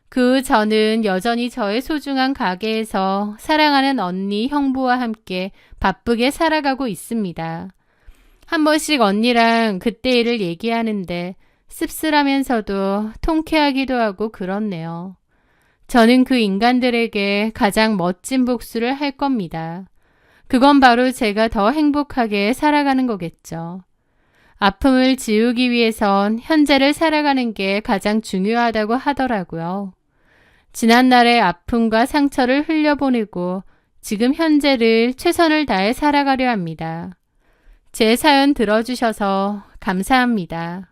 그 후 저는 여전히 저의 소중한 가게에서 사랑하는 언니, 형부와 함께 바쁘게 살아가고 있습니다. 한 번씩 언니랑 그때 일을 얘기하는데 씁쓸하면서도 통쾌하기도 하고 그렇네요. 저는 그 인간들에게 가장 멋진 복수를 할 겁니다. 그건 바로 제가 더 행복하게 살아가는 거겠죠. 아픔을 지우기 위해선 현재를 살아가는 게 가장 중요하다고 하더라고요. 지난날의 아픔과 상처를 흘려보내고 지금 현재를 최선을 다해 살아가려 합니다. 제 사연 들어주셔서 감사합니다.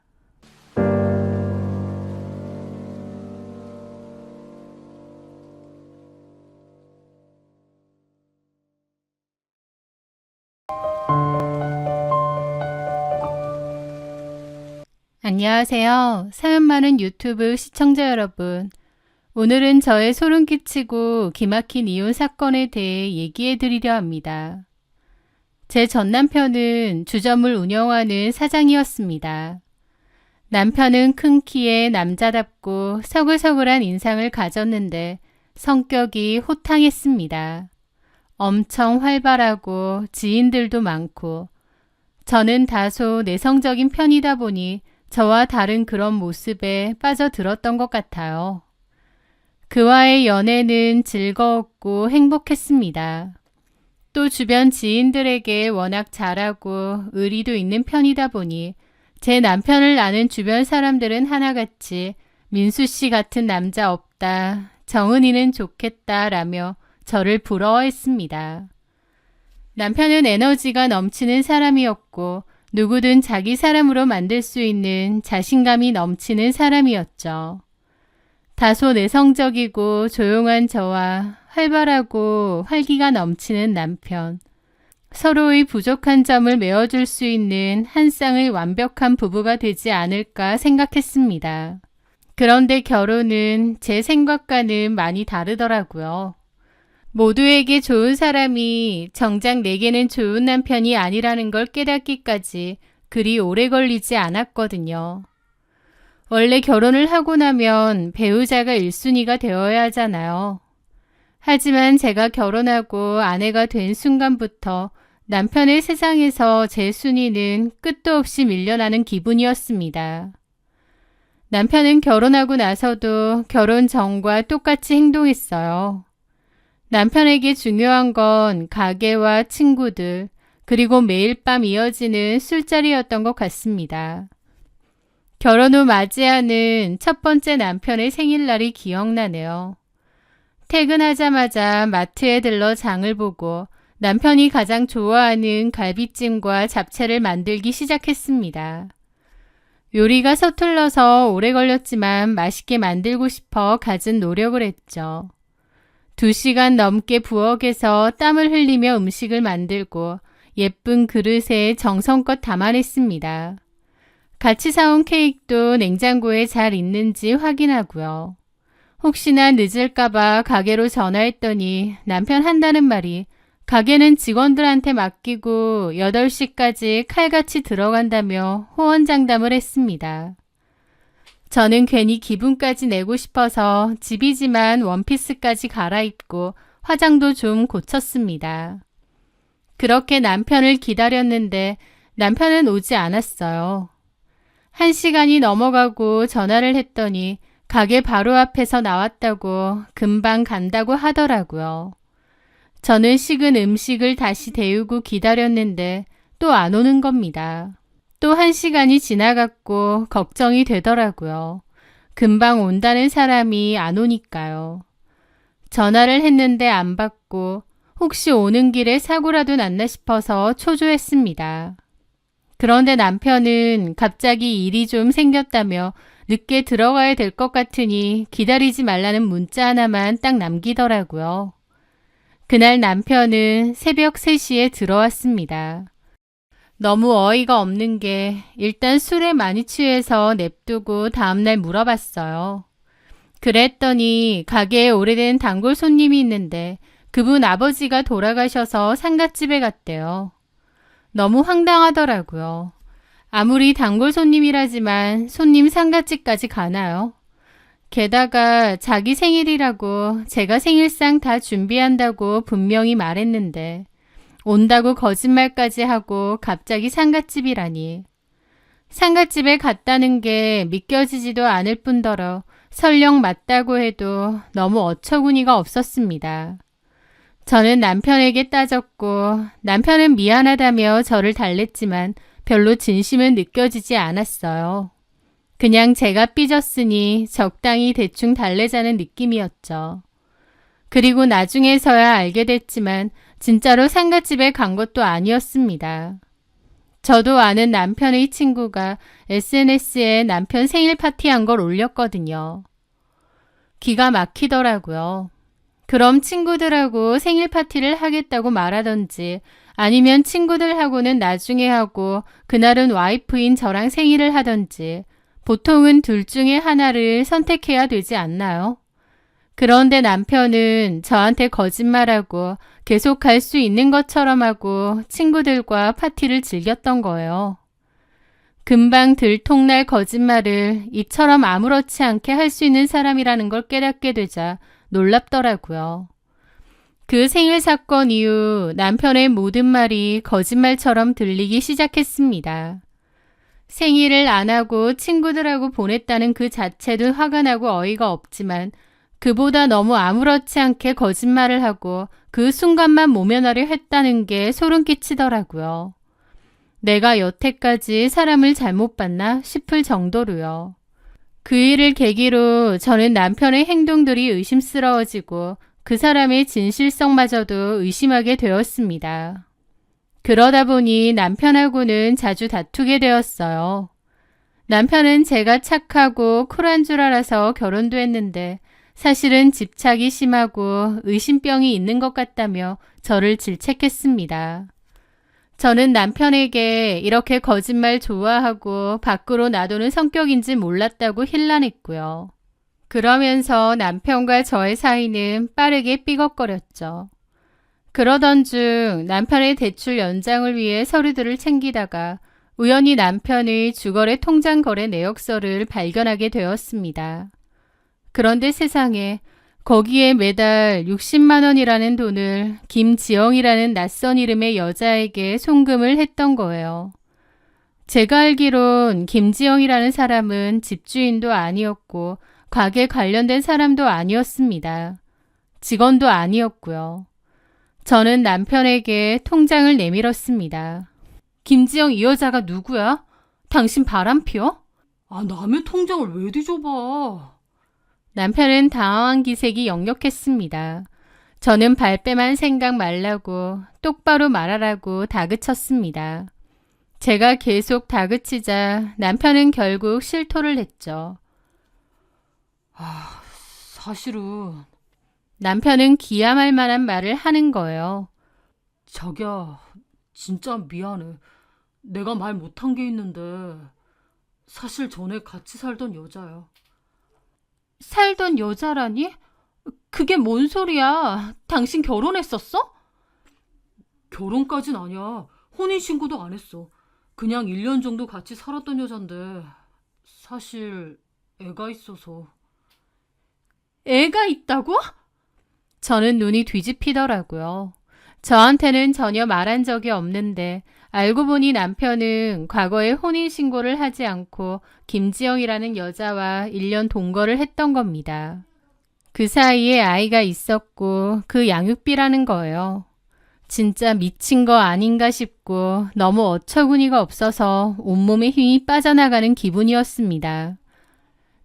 안녕하세요. 사연 많은 유튜브 시청자 여러분. 오늘은 저의 소름 끼치고 기막힌 이혼 사건에 대해 얘기해 드리려 합니다. 제 전 남편은 주점을 운영하는 사장이었습니다. 남편은 큰 키에 남자답고 서글서글한 인상을 가졌는데 성격이 호탕했습니다. 엄청 활발하고 지인들도 많고 저는 다소 내성적인 편이다 보니 저와 다른 그런 모습에 빠져들었던 것 같아요. 그와의 연애는 즐거웠고 행복했습니다. 또 주변 지인들에게 워낙 잘하고 의리도 있는 편이다 보니 제 남편을 아는 주변 사람들은 하나같이 민수 씨 같은 남자 없다, 정은이는 좋겠다 라며 저를 부러워했습니다. 남편은 에너지가 넘치는 사람이었고 누구든 자기 사람으로 만들 수 있는 자신감이 넘치는 사람이었죠. 다소 내성적이고 조용한 저와 활발하고 활기가 넘치는 남편. 서로의 부족한 점을 메워줄 수 있는 한 쌍의 완벽한 부부가 되지 않을까 생각했습니다. 그런데 결혼은 제 생각과는 많이 다르더라고요. 모두에게 좋은 사람이 정작 내게는 좋은 남편이 아니라는 걸 깨닫기까지 그리 오래 걸리지 않았거든요. 원래 결혼을 하고 나면 배우자가 1순위가 되어야 하잖아요. 하지만 제가 결혼하고 아내가 된 순간부터 남편의 세상에서 제 순위는 끝도 없이 밀려나는 기분이었습니다. 남편은 결혼하고 나서도 결혼 전과 똑같이 행동했어요. 남편에게 중요한 건 가게와 친구들, 그리고 매일 밤 이어지는 술자리였던 것 같습니다. 결혼 후 맞이하는 첫 번째 남편의 생일날이 기억나네요. 퇴근하자마자 마트에 들러 장을 보고 남편이 가장 좋아하는 갈비찜과 잡채를 만들기 시작했습니다. 요리가 서툴러서 오래 걸렸지만 맛있게 만들고 싶어 갖은 노력을 했죠. 2시간 넘게 부엌에서 땀을 흘리며 음식을 만들고 예쁜 그릇에 정성껏 담아냈습니다. 같이 사온 케이크도 냉장고에 잘 있는지 확인하고요. 혹시나 늦을까봐 가게로 전화했더니 남편 한다는 말이 가게는 직원들한테 맡기고 8시까지 칼같이 들어간다며 호언장담을 했습니다. 저는 괜히 기분까지 내고 싶어서 집이지만 원피스까지 갈아입고 화장도 좀 고쳤습니다. 그렇게 남편을 기다렸는데 남편은 오지 않았어요. 1시간이 넘어가고 전화를 했더니 가게 바로 앞에서 나왔다고 금방 간다고 하더라고요. 저는 식은 음식을 다시 데우고 기다렸는데 또 안 오는 겁니다. 또 1시간이 지나갔고 걱정이 되더라고요. 금방 온다는 사람이 안 오니까요. 전화를 했는데 안 받고 혹시 오는 길에 사고라도 났나 싶어서 초조했습니다. 그런데 남편은 갑자기 일이 좀 생겼다며 늦게 들어가야 될 것 같으니 기다리지 말라는 문자 하나만 딱 남기더라고요. 그날 남편은 새벽 3시에 들어왔습니다. 너무 어이가 없는 게 일단 술에 많이 취해서 냅두고 다음날 물어봤어요. 그랬더니 가게에 오래된 단골 손님이 있는데 그분 아버지가 돌아가셔서 상갓집에 갔대요. 너무 황당하더라고요. 아무리 단골 손님이라지만 손님 상갓집까지 가나요? 게다가 자기 생일이라고 제가 생일상 다 준비한다고 분명히 말했는데 온다고 거짓말까지 하고 갑자기 상갓집이라니. 상갓집에 갔다는 게 믿겨지지도 않을 뿐더러 설령 맞다고 해도 너무 어처구니가 없었습니다. 저는 남편에게 따졌고 남편은 미안하다며 저를 달랬지만 별로 진심은 느껴지지 않았어요. 그냥 제가 삐졌으니 적당히 대충 달래자는 느낌이었죠. 그리고 나중에서야 알게 됐지만 진짜로 상갓집에 간 것도 아니었습니다. 저도 아는 남편의 친구가 SNS에 남편 생일 파티한 걸 올렸거든요. 기가 막히더라고요. 그럼 친구들하고 생일 파티를 하겠다고 말하던지 아니면 친구들하고는 나중에 하고 그날은 와이프인 저랑 생일을 하던지 보통은 둘 중에 하나를 선택해야 되지 않나요? 그런데 남편은 저한테 거짓말하고 계속 갈 수 있는 것처럼 하고 친구들과 파티를 즐겼던 거예요. 금방 들통날 거짓말을 이처럼 아무렇지 않게 할 수 있는 사람이라는 걸 깨닫게 되자 놀랍더라고요. 그 생일 사건 이후 남편의 모든 말이 거짓말처럼 들리기 시작했습니다. 생일을 안 하고 친구들하고 보냈다는 그 자체도 화가 나고 어이가 없지만 그보다 너무 아무렇지 않게 거짓말을 하고 그 순간만 모면하려 했다는 게 소름 끼치더라고요. 내가 여태까지 사람을 잘못 봤나 싶을 정도로요. 그 일을 계기로 저는 남편의 행동들이 의심스러워지고 그 사람의 진실성마저도 의심하게 되었습니다. 그러다 보니 남편하고는 자주 다투게 되었어요. 남편은 제가 착하고 쿨한 줄 알아서 결혼도 했는데 사실은 집착이 심하고 의심병이 있는 것 같다며 저를 질책했습니다. 저는 남편에게 이렇게 거짓말 좋아하고 밖으로 놔두는 성격인지 몰랐다고 힐난했고요. 그러면서 남편과 저의 사이는 빠르게 삐걱거렸죠. 그러던 중 남편의 대출 연장을 위해 서류들을 챙기다가 우연히 남편의 주거래 통장 거래 내역서를 발견하게 되었습니다. 그런데 세상에 거기에 매달 60만 원이라는 돈을 김지영이라는 낯선 이름의 여자에게 송금을 했던 거예요. 제가 알기론 김지영이라는 사람은 집주인도 아니었고 가게 관련된 사람도 아니었습니다. 직원도 아니었고요. 저는 남편에게 통장을 내밀었습니다. 김지영 이 여자가 누구야? 당신 바람피워? 아, 남의 통장을 왜 뒤져봐? 남편은 당황한 기색이 역력했습니다. 저는 발뺌한 생각 말라고 똑바로 말하라고 다그쳤습니다. 제가 계속 다그치자 남편은 결국 실토를 했죠. 사실은 남편은 기함할 만한 말을 하는 거예요. 자기야, 진짜 미안해. 내가 말 못한 게 있는데 사실 전에 같이 살던 여자야. 살던 여자라니? 그게 뭔 소리야? 당신 결혼했었어? 결혼까진 아니야. 혼인신고도 안 했어. 그냥 1년 정도 같이 살았던 여잔데 사실 애가 있어서. 애가 있다고? 저는 눈이 뒤집히더라고요. 저한테는 전혀 말한 적이 없는데 알고 보니 남편은 과거에 혼인신고를 하지 않고 김지영이라는 여자와 1년 동거를 했던 겁니다. 그 사이에 아이가 있었고 그 양육비라는 거예요. 진짜 미친 거 아닌가 싶고 너무 어처구니가 없어서 온몸에 힘이 빠져나가는 기분이었습니다.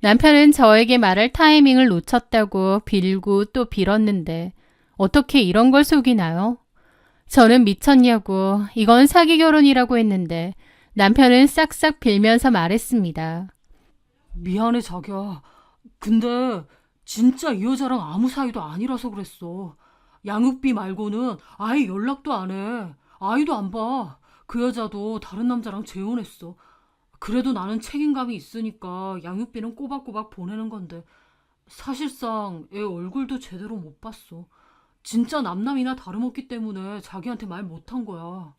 남편은 저에게 말할 타이밍을 놓쳤다고 빌고 또 빌었는데 어떻게 이런 걸 속이나요? 저는 미쳤냐고 이건 사기 결혼이라고 했는데 남편은 싹싹 빌면서 말했습니다. 미안해, 자기야. 근데 진짜 이 여자랑 아무 사이도 아니라서 그랬어. 양육비 말고는 아예 연락도 안 해. 아이도 안 봐. 그 여자도 다른 남자랑 재혼했어. 그래도 나는 책임감이 있으니까 양육비는 꼬박꼬박 보내는 건데 사실상 애 얼굴도 제대로 못 봤어. 진짜 남남이나 다름없기 때문에 자기한테 말 못한 거야.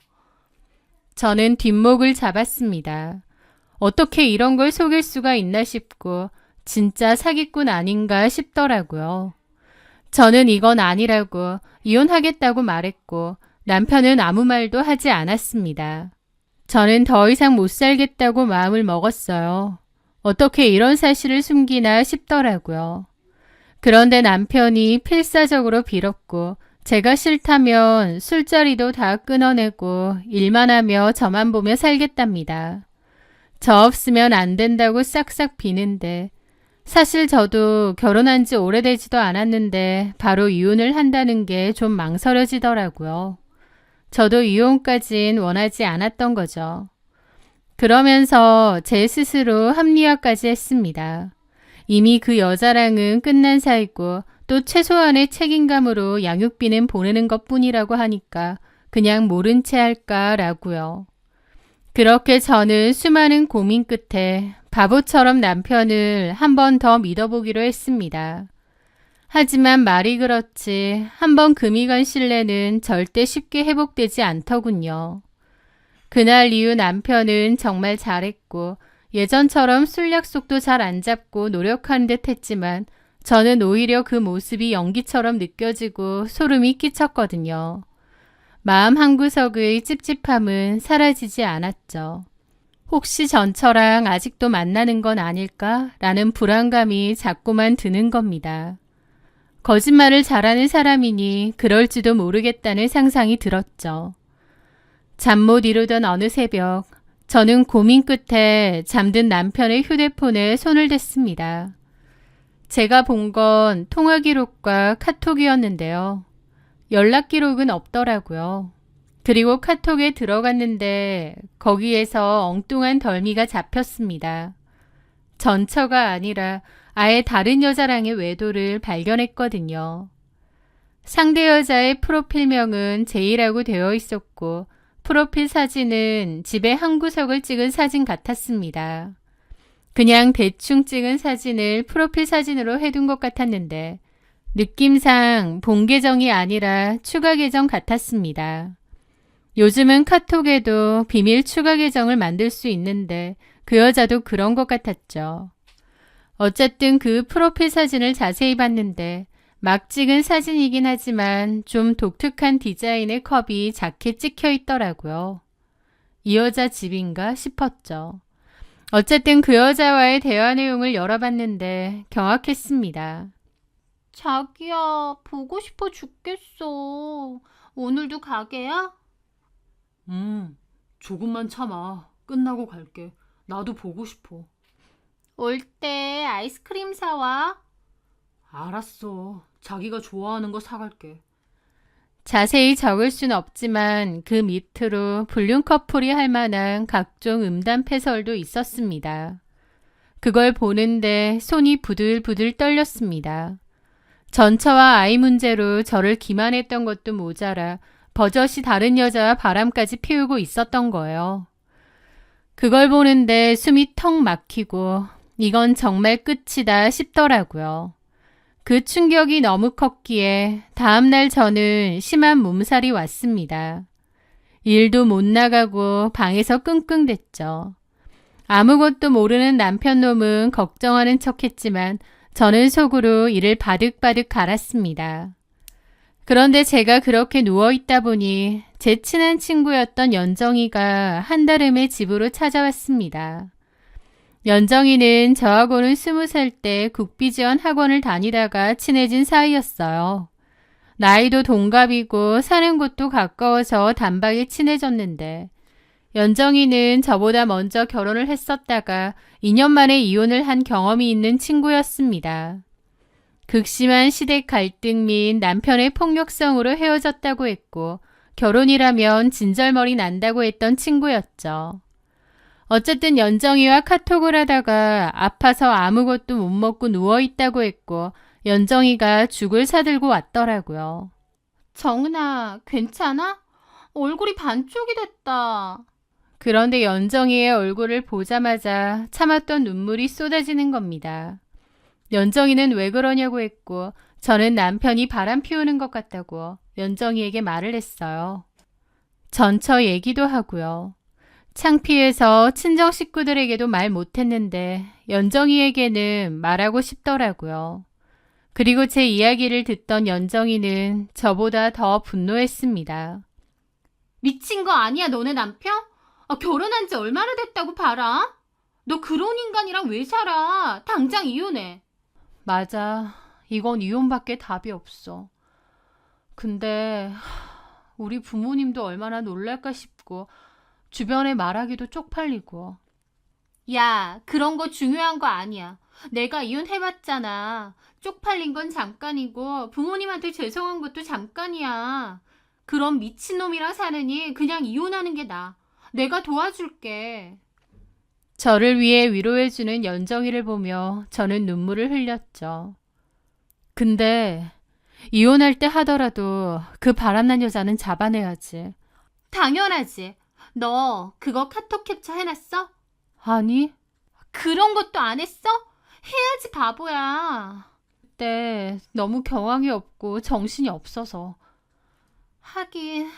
저는 뒷목을 잡았습니다. 어떻게 이런 걸 속일 수가 있나 싶고 진짜 사기꾼 아닌가 싶더라고요. 저는 이건 아니라고 이혼하겠다고 말했고 남편은 아무 말도 하지 않았습니다. 저는 더 이상 못 살겠다고 마음을 먹었어요. 어떻게 이런 사실을 숨기나 싶더라고요. 그런데 남편이 필사적으로 빌었고 제가 싫다면 술자리도 다 끊어내고 일만 하며 저만 보며 살겠답니다. 저 없으면 안 된다고 싹싹 비는데 사실 저도 결혼한 지 오래되지도 않았는데 바로 이혼을 한다는 게 좀 망설여지더라고요. 저도 이혼까진 원하지 않았던 거죠. 그러면서 제 스스로 합리화까지 했습니다. 이미 그 여자랑은 끝난 사이고 또 최소한의 책임감으로 양육비는 보내는 것뿐이라고 하니까 그냥 모른 채 할까라고요. 그렇게 저는 수많은 고민 끝에 바보처럼 남편을 한 번 더 믿어보기로 했습니다. 하지만 말이 그렇지 한 번 금이 간 신뢰는 절대 쉽게 회복되지 않더군요. 그날 이후 남편은 정말 잘했고 예전처럼 술 약속도 잘 안 잡고 노력하는 듯 했지만 저는 오히려 그 모습이 연기처럼 느껴지고 소름이 끼쳤거든요. 마음 한구석의 찝찝함은 사라지지 않았죠. 혹시 전처랑 아직도 만나는 건 아닐까라는 불안감이 자꾸만 드는 겁니다. 거짓말을 잘하는 사람이니 그럴지도 모르겠다는 상상이 들었죠. 잠 못 이루던 어느 새벽, 저는 고민 끝에 잠든 남편의 휴대폰에 손을 댔습니다. 제가 본 건 통화 기록과 카톡이었는데요. 연락 기록은 없더라고요. 그리고 카톡에 들어갔는데 거기에서 엉뚱한 덜미가 잡혔습니다. 전처가 아니라 아예 다른 여자랑의 외도를 발견했거든요. 상대 여자의 프로필명은 제이라고 되어 있었고 프로필 사진은 집의 한 구석을 찍은 사진 같았습니다. 그냥 대충 찍은 사진을 프로필 사진으로 해둔 것 같았는데 느낌상 본 계정이 아니라 추가 계정 같았습니다. 요즘은 카톡에도 비밀 추가 계정을 만들 수 있는데 그 여자도 그런 것 같았죠. 어쨌든 그 프로필 사진을 자세히 봤는데 막 찍은 사진이긴 하지만 좀 독특한 디자인의 컵이 작게 찍혀 있더라고요. 이 여자 집인가 싶었죠. 어쨌든 그 여자와의 대화 내용을 열어봤는데 경악했습니다. 자기야, 보고 싶어 죽겠어. 오늘도 가게야? 조금만 참아. 끝나고 갈게. 나도 보고 싶어. 올 때 아이스크림 사와. 알았어. 자기가 좋아하는 거 사갈게. 자세히 적을 순 없지만 그 밑으로 불륜 커플이 할 만한 각종 음담패설도 있었습니다. 그걸 보는데 손이 부들부들 떨렸습니다. 전처와 아이 문제로 저를 기만했던 것도 모자라 버젓이 다른 여자와 바람까지 피우고 있었던 거예요. 그걸 보는데 숨이 턱 막히고 이건 정말 끝이다 싶더라고요. 그 충격이 너무 컸기에 다음날 저는 심한 몸살이 왔습니다. 일도 못 나가고 방에서 끙끙댔죠. 아무것도 모르는 남편 놈은 걱정하는 척했지만 저는 속으로 이를 바득바득 갈았습니다. 그런데 제가 그렇게 누워있다 보니 제 친한 친구였던 연정이가 한달음에 집으로 찾아왔습니다. 연정이는 저하고는 20살 때 국비지원 학원을 다니다가 친해진 사이였어요. 나이도 동갑이고 사는 곳도 가까워서 단박에 친해졌는데 연정이는 저보다 먼저 결혼을 했었다가 2년 만에 이혼을 한 경험이 있는 친구였습니다. 극심한 시댁 갈등 및 남편의 폭력성으로 헤어졌다고 했고 결혼이라면 진절머리 난다고 했던 친구였죠. 어쨌든 연정이와 카톡을 하다가 아파서 아무것도 못 먹고 누워있다고 했고 연정이가 죽을 사들고 왔더라고요. 정은아, 괜찮아? 얼굴이 반쪽이 됐다. 그런데 연정이의 얼굴을 보자마자 참았던 눈물이 쏟아지는 겁니다. 연정이는 왜 그러냐고 했고 저는 남편이 바람 피우는 것 같다고 연정이에게 말을 했어요. 전처 얘기도 하고요. 창피해서 친정 식구들에게도 말 못했는데 연정이에게는 말하고 싶더라고요. 그리고 제 이야기를 듣던 연정이는 저보다 더 분노했습니다. 미친 거 아니야, 너네 남편? 결혼한 지 얼마나 됐다고 봐라? 너 그런 인간이랑 왜 살아? 당장 이혼해. 맞아. 이건 이혼밖에 답이 없어. 근데 우리 부모님도 얼마나 놀랄까 싶고 주변에 말하기도 쪽팔리고. 야, 그런 거 중요한 거 아니야. 내가 이혼해봤잖아. 쪽팔린 건 잠깐이고 부모님한테 죄송한 것도 잠깐이야. 그런 미친놈이랑 사느니 그냥 이혼하는 게 나아. 내가 도와줄게. 저를 위해 위로해주는 연정이를 보며 저는 눈물을 흘렸죠. 근데 이혼할 때 하더라도 그 바람난 여자는 잡아내야지. 당연하지. 너 그거 카톡 캡처 해놨어? 아니. 그런 것도 안 했어? 해야지 바보야. 그때 너무 경황이 없고 정신이 없어서. 하긴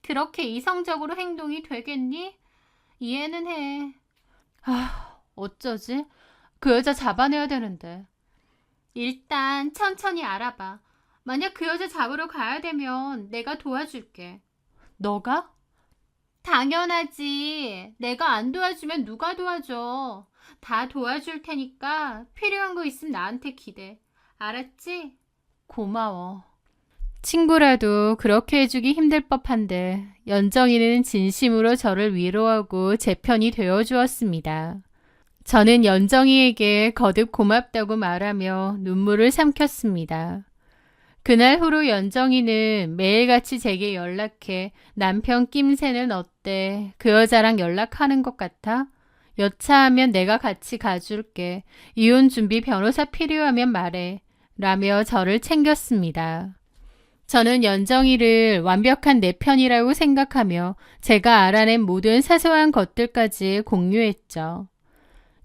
그렇게 이성적으로 행동이 되겠니? 이해는 해. 어쩌지? 그 여자 잡아내야 되는데. 일단 천천히 알아봐. 만약 그 여자 잡으러 가야 되면 내가 도와줄게. 너가? 당연하지. 내가 안 도와주면 누가 도와줘. 다 도와줄 테니까 필요한 거 있으면 나한테 기대. 알았지? 고마워. 친구라도 그렇게 해주기 힘들 법한데 연정이는 진심으로 저를 위로하고 제 편이 되어주었습니다. 저는 연정이에게 거듭 고맙다고 말하며 눈물을 삼켰습니다. 그날 후로 연정이는 매일같이 제게 연락해 남편 낌새는 어때? 그 여자랑 연락하는 것 같아? 여차하면 내가 같이 가줄게. 이혼 준비 변호사 필요하면 말해. 라며 저를 챙겼습니다. 저는 연정이를 완벽한 내 편이라고 생각하며 제가 알아낸 모든 사소한 것들까지 공유했죠.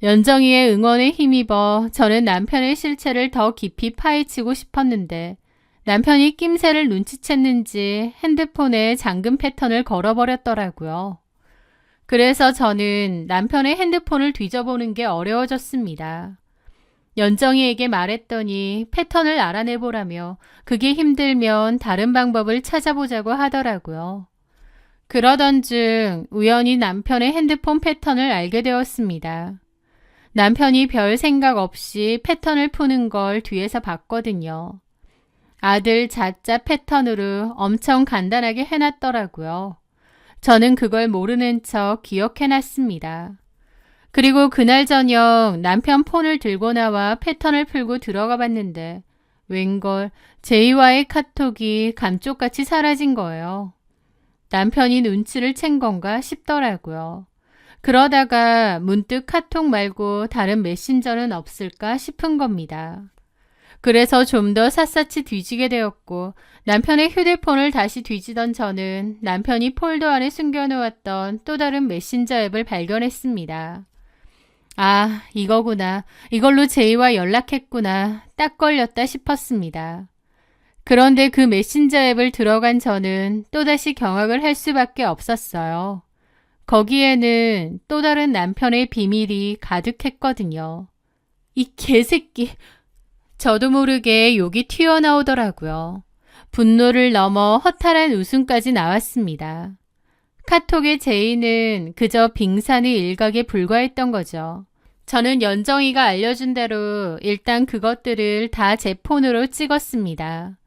연정이의 응원에 힘입어 저는 남편의 실체를 더 깊이 파헤치고 싶었는데 남편이 낌새를 눈치챘는지 핸드폰에 잠금 패턴을 걸어버렸더라고요. 그래서 저는 남편의 핸드폰을 뒤져보는 게 어려워졌습니다. 연정이에게 말했더니 패턴을 알아내보라며 그게 힘들면 다른 방법을 찾아보자고 하더라고요. 그러던 중 우연히 남편의 핸드폰 패턴을 알게 되었습니다. 남편이 별 생각 없이 패턴을 푸는 걸 뒤에서 봤거든요. 아들 자자 패턴으로 엄청 간단하게 해놨더라고요. 저는 그걸 모르는 척 기억해놨습니다. 그리고 그날 저녁 남편 폰을 들고 나와 패턴을 풀고 들어가 봤는데 웬걸 제이와의 카톡이 감쪽같이 사라진 거예요. 남편이 눈치를 챈 건가 싶더라고요. 그러다가 문득 카톡 말고 다른 메신저는 없을까 싶은 겁니다. 그래서 좀 더 샅샅이 뒤지게 되었고 남편의 휴대폰을 다시 뒤지던 저는 남편이 폴더 안에 숨겨놓았던 또 다른 메신저 앱을 발견했습니다. 아, 이거구나. 이걸로 제이와 연락했구나. 딱 걸렸다 싶었습니다. 그런데 그 메신저 앱을 들어간 저는 또다시 경악을 할 수밖에 없었어요. 거기에는 또 다른 남편의 비밀이 가득했거든요. 이 개새끼. 저도 모르게 욕이 튀어나오더라고요. 분노를 넘어 허탈한 웃음까지 나왔습니다. 카톡의 제이는 그저 빙산의 일각에 불과했던 거죠. 저는 연정이가 알려준 대로 일단 그것들을 다 제 폰으로 찍었습니다.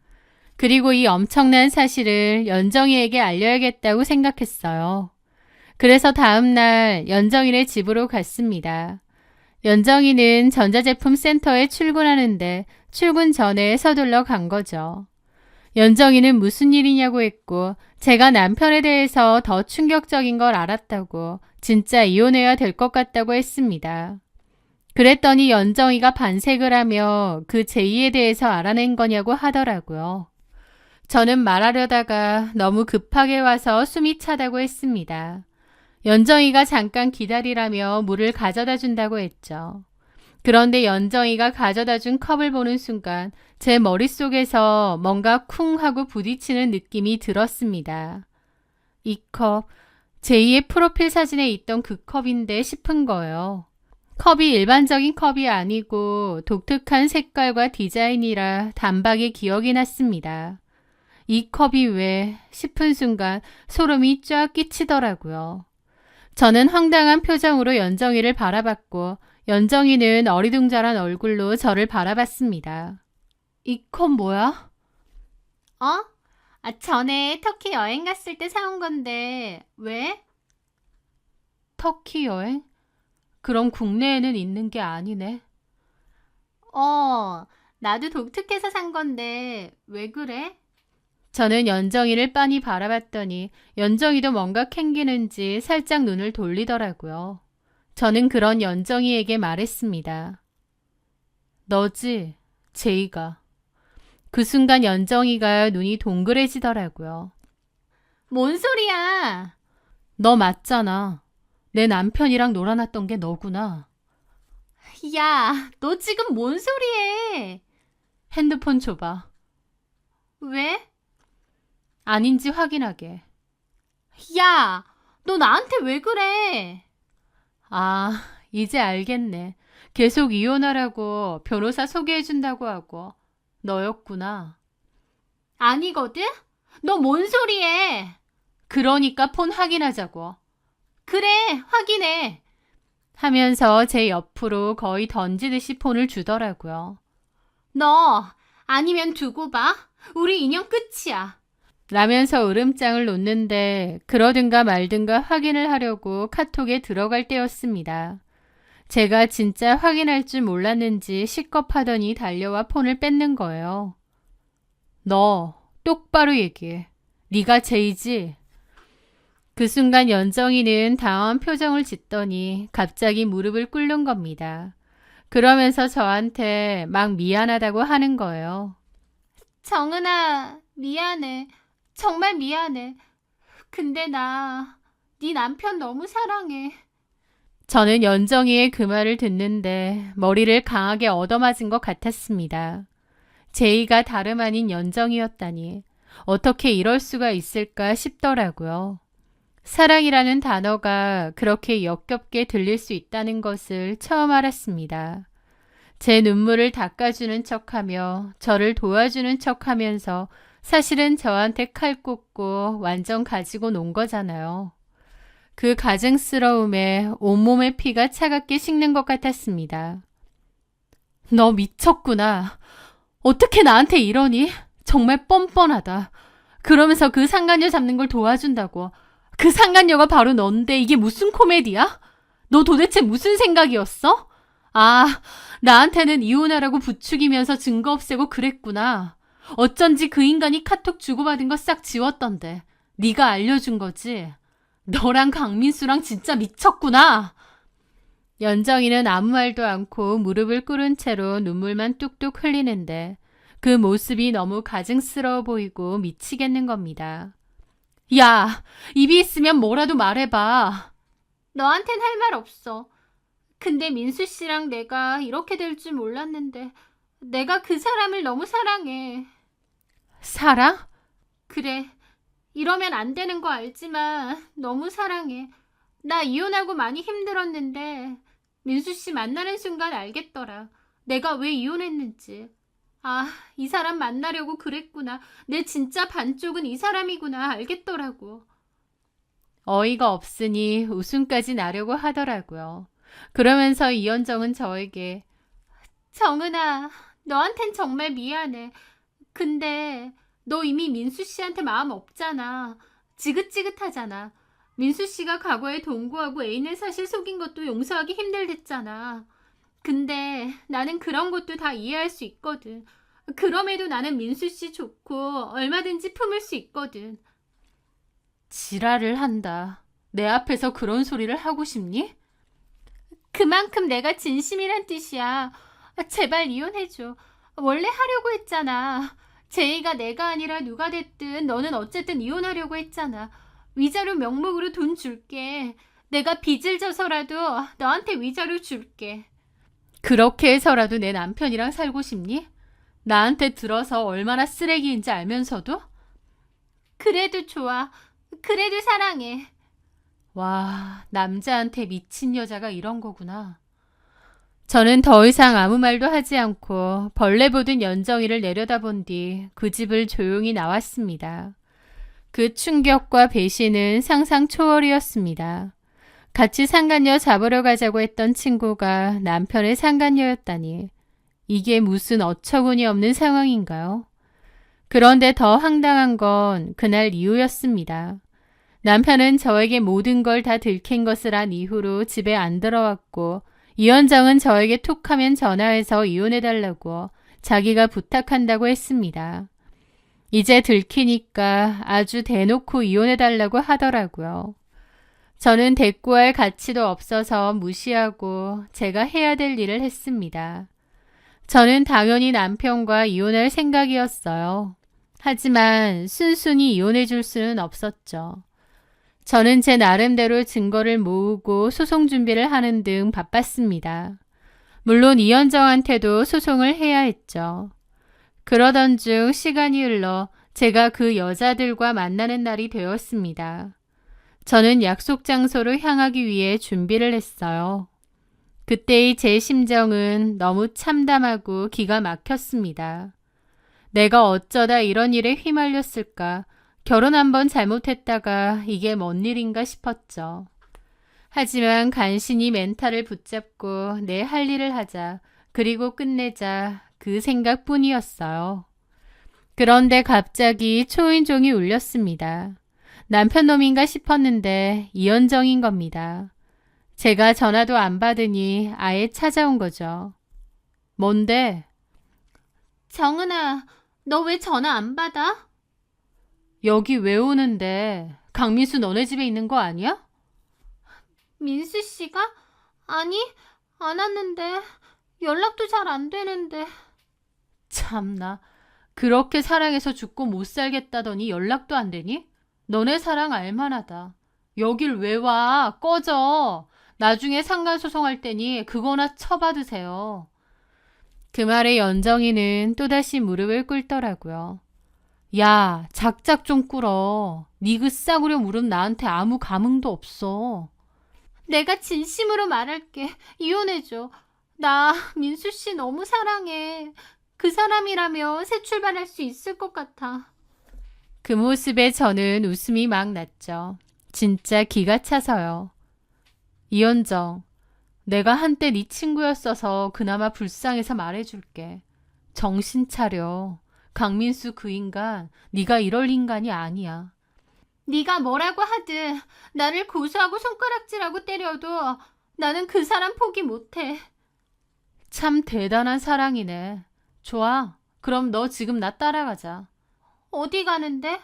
그리고 이 엄청난 사실을 연정이에게 알려야겠다고 생각했어요. 그래서 다음날 연정이네 집으로 갔습니다. 연정이는 전자제품 센터에 출근하는데 출근 전에 서둘러 간 거죠. 연정이는 무슨 일이냐고 했고 제가 남편에 대해서 더 충격적인 걸 알았다고 진짜 이혼해야 될 것 같다고 했습니다. 그랬더니 연정이가 반색을 하며 그 제이에 대해서 알아낸 거냐고 하더라고요. 저는 말하려다가 너무 급하게 와서 숨이 차다고 했습니다. 연정이가 잠깐 기다리라며 물을 가져다 준다고 했죠. 그런데 연정이가 가져다 준 컵을 보는 순간 제 머릿속에서 뭔가 쿵 하고 부딪히는 느낌이 들었습니다. 이 컵, 제2의 프로필 사진에 있던 그 컵인데 싶은 거예요. 컵이 일반적인 컵이 아니고 독특한 색깔과 디자인이라 단박에 기억이 났습니다. 이 컵이 왜 싶은 순간 소름이 쫙 끼치더라고요. 저는 황당한 표정으로 연정이를 바라봤고 연정이는 어리둥절한 얼굴로 저를 바라봤습니다. 이 컵 뭐야? 전에 터키 여행 갔을 때 사온 건데 왜? 터키 여행? 그럼 국내에는 있는 게 아니네. 나도 독특해서 산 건데 왜 그래? 저는 연정이를 빤히 바라봤더니 연정이도 뭔가 캥기는지 살짝 눈을 돌리더라고요. 저는 그런 연정이에게 말했습니다. 너지, 제이가. 그 순간 연정이가 눈이 동그래지더라고요. 뭔 소리야? 너 맞잖아. 내 남편이랑 놀아놨던 게 너구나. 야, 너 지금 뭔 소리해? 핸드폰 줘봐. 왜? 아닌지 확인하게. 야, 너 나한테 왜 그래? 아, 이제 알겠네. 계속 이혼하라고 변호사 소개해준다고 하고 너였구나. 아니거든? 너 뭔 소리해? 그러니까 폰 확인하자고. 그래, 확인해. 하면서 제 옆으로 거의 던지듯이 폰을 주더라고요. 너 아니면 두고 봐. 우리 인연 끝이야. 라면서 으름장을 놓는데 그러든가 말든가 확인을 하려고 카톡에 들어갈 때였습니다. 제가 진짜 확인할 줄 몰랐는지 식겁하더니 달려와 폰을 뺏는 거예요. 너 똑바로 얘기해. 네가 제이지? 그 순간 연정이는 당황한 표정을 짓더니 갑자기 무릎을 꿇는 겁니다. 그러면서 저한테 막 미안하다고 하는 거예요. 정은아, 미안해. 정말 미안해. 근데 나 네 남편 너무 사랑해. 저는 연정이의 그 말을 듣는데 머리를 강하게 얻어맞은 것 같았습니다. 제이가 다름 아닌 연정이었다니 어떻게 이럴 수가 있을까 싶더라고요. 사랑이라는 단어가 그렇게 역겹게 들릴 수 있다는 것을 처음 알았습니다. 제 눈물을 닦아주는 척하며 저를 도와주는 척하면서 사실은 저한테 칼 꽂고 완전 가지고 논 거잖아요. 그 가증스러움에 온몸의 피가 차갑게 식는 것 같았습니다. 너 미쳤구나. 어떻게 나한테 이러니? 정말 뻔뻔하다. 그러면서 그 상간녀 잡는 걸 도와준다고. 그 상간녀가 바로 넌데 이게 무슨 코미디야? 너 도대체 무슨 생각이었어? 아, 나한테는 이혼하라고 부추기면서 증거 없애고 그랬구나. 어쩐지 그 인간이 카톡 주고받은 거 싹 지웠던데. 네가 알려준 거지? 너랑 강민수랑 진짜 미쳤구나. 연정이는 아무 말도 않고 무릎을 꿇은 채로 눈물만 뚝뚝 흘리는데 그 모습이 너무 가증스러워 보이고 미치겠는 겁니다. 야, 입이 있으면 뭐라도 말해봐. 너한텐 할 말 없어. 근데 민수 씨랑 내가 이렇게 될 줄 몰랐는데 내가 그 사람을 너무 사랑해. 사랑? 그래. 이러면 안 되는 거 알지만 너무 사랑해. 나 이혼하고 많이 힘들었는데 민수 씨 만나는 순간 알겠더라. 내가 왜 이혼했는지. 아, 이 사람 만나려고 그랬구나. 내 진짜 반쪽은 이 사람이구나 알겠더라고. 어이가 없으니 웃음까지 나려고 하더라고요. 그러면서 이현정은 저에게 정은아, 너한텐 정말 미안해. 근데 너 이미 민수 씨한테 마음 없잖아. 지긋지긋하잖아. 민수 씨가 과거에 동거하고 애인을 사실 속인 것도 용서하기 힘들댔잖아. 근데 나는 그런 것도 다 이해할 수 있거든. 그럼에도 나는 민수 씨 좋고 얼마든지 품을 수 있거든. 지랄을 한다. 내 앞에서 그런 소리를 하고 싶니? 그만큼 내가 진심이란 뜻이야. 제발 이혼해줘. 원래 하려고 했잖아. 제이가 내가 아니라 누가 됐든 너는 어쨌든 이혼하려고 했잖아. 위자료 명목으로 돈 줄게. 내가 빚을 져서라도 너한테 위자료 줄게. 그렇게 해서라도 내 남편이랑 살고 싶니? 나한테 들어서 얼마나 쓰레기인지 알면서도? 그래도 좋아. 그래도 사랑해. 와, 남자한테 미친 여자가 이런 거구나. 저는 더 이상 아무 말도 하지 않고 벌레 보듯 연정이를 내려다본 뒤 그 집을 조용히 나왔습니다. 그 충격과 배신은 상상 초월이었습니다. 같이 상간녀 잡으러 가자고 했던 친구가 남편의 상간녀였다니. 이게 무슨 어처구니 없는 상황인가요? 그런데 더 황당한 건 그날 이후였습니다. 남편은 저에게 모든 걸 다 들킨 것을 안 이후로 집에 안 들어왔고 이현정은 저에게 툭하면 전화해서 이혼해달라고 자기가 부탁한다고 했습니다. 이제 들키니까 아주 대놓고 이혼해달라고 하더라고요. 저는 대꾸할 가치도 없어서 무시하고 제가 해야 될 일을 했습니다. 저는 당연히 남편과 이혼할 생각이었어요. 하지만 순순히 이혼해 줄 수는 없었죠. 저는 제 나름대로 증거를 모으고 소송 준비를 하는 등 바빴습니다. 물론 이현정한테도 소송을 해야 했죠. 그러던 중 시간이 흘러 제가 그 여자들과 만나는 날이 되었습니다. 저는 약속 장소로 향하기 위해 준비를 했어요. 그때의 제 심정은 너무 참담하고 기가 막혔습니다. 내가 어쩌다 이런 일에 휘말렸을까? 결혼 한번 잘못했다가 이게 뭔 일인가 싶었죠. 하지만 간신히 멘탈을 붙잡고 내 할 일을 하자, 그리고 끝내자 그 생각뿐이었어요. 그런데 갑자기 초인종이 울렸습니다. 남편 놈인가 싶었는데 이현정인 겁니다. 제가 전화도 안 받으니 아예 찾아온 거죠. 뭔데? 정은아, 너 왜 전화 안 받아? 여기 왜 오는데? 강민수 너네 집에 있는 거 아니야? 민수 씨가? 아니, 안 왔는데. 연락도 잘 안 되는데. 참나, 그렇게 사랑해서 죽고 못 살겠다더니 연락도 안 되니? 너네 사랑 알만하다. 여길 왜 와? 꺼져. 나중에 상간소송할 테니 그거나 쳐받으세요. 그 말에 연정이는 또다시 무릎을 꿇더라고요. 야, 작작 좀 꿇어. 네 그 싸구려 무릎 나한테 아무 감흥도 없어. 내가 진심으로 말할게. 이혼해줘. 나 민수 씨 너무 사랑해. 그 사람이라면 새 출발할 수 있을 것 같아. 그 모습에 저는 웃음이 막 났죠. 진짜 기가 차서요. 이현정, 내가 한때 네 친구였어서 그나마 불쌍해서 말해줄게. 정신 차려. 강민수 그 인간, 네가 이럴 인간이 아니야. 네가 뭐라고 하든 나를 고소하고 손가락질하고 때려도 나는 그 사람 포기 못해. 참 대단한 사랑이네. 좋아. 그럼 너 지금 나 따라가자. 어디 가는데?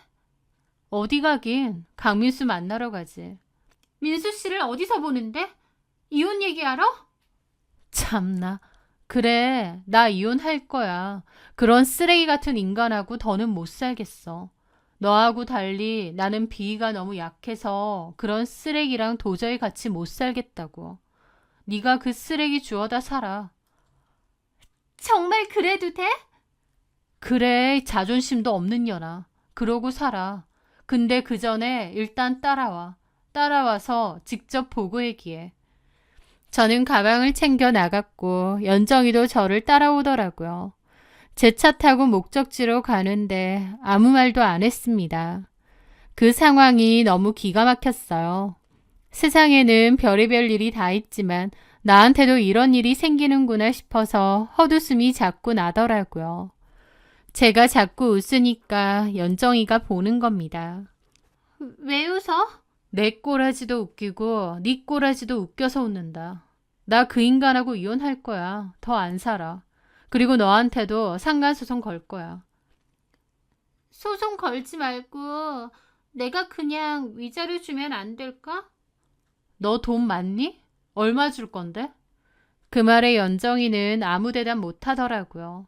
어디 가긴 강민수 만나러 가지. 민수 씨를 어디서 보는데? 이혼 얘기하러? 참나. 그래, 나 이혼할 거야. 그런 쓰레기 같은 인간하고 더는 못 살겠어. 너하고 달리 나는 비위가 너무 약해서 그런 쓰레기랑 도저히 같이 못 살겠다고. 네가 그 쓰레기 주워다 살아. 정말 그래도 돼? 그래, 자존심도 없는 년아. 그러고 살아. 근데 그 전에 일단 따라와. 따라와서 직접 보고해기해. 저는 가방을 챙겨 나갔고 연정이도 저를 따라오더라고요. 제 차 타고 목적지로 가는데 아무 말도 안 했습니다. 그 상황이 너무 기가 막혔어요. 세상에는 별의별 일이 다 있지만 나한테도 이런 일이 생기는구나 싶어서 헛웃음이 자꾸 나더라고요. 제가 자꾸 웃으니까 연정이가 보는 겁니다. 왜 웃어? 내 꼬라지도 웃기고 네 꼬라지도 웃겨서 웃는다. 나 그 인간하고 이혼할 거야. 더 안 살아. 그리고 너한테도 상간소송 걸 거야. 소송 걸지 말고 내가 그냥 위자료 주면 안 될까? 너 돈 많니? 얼마 줄 건데? 그 말에 연정이는 아무 대답 못 하더라고요.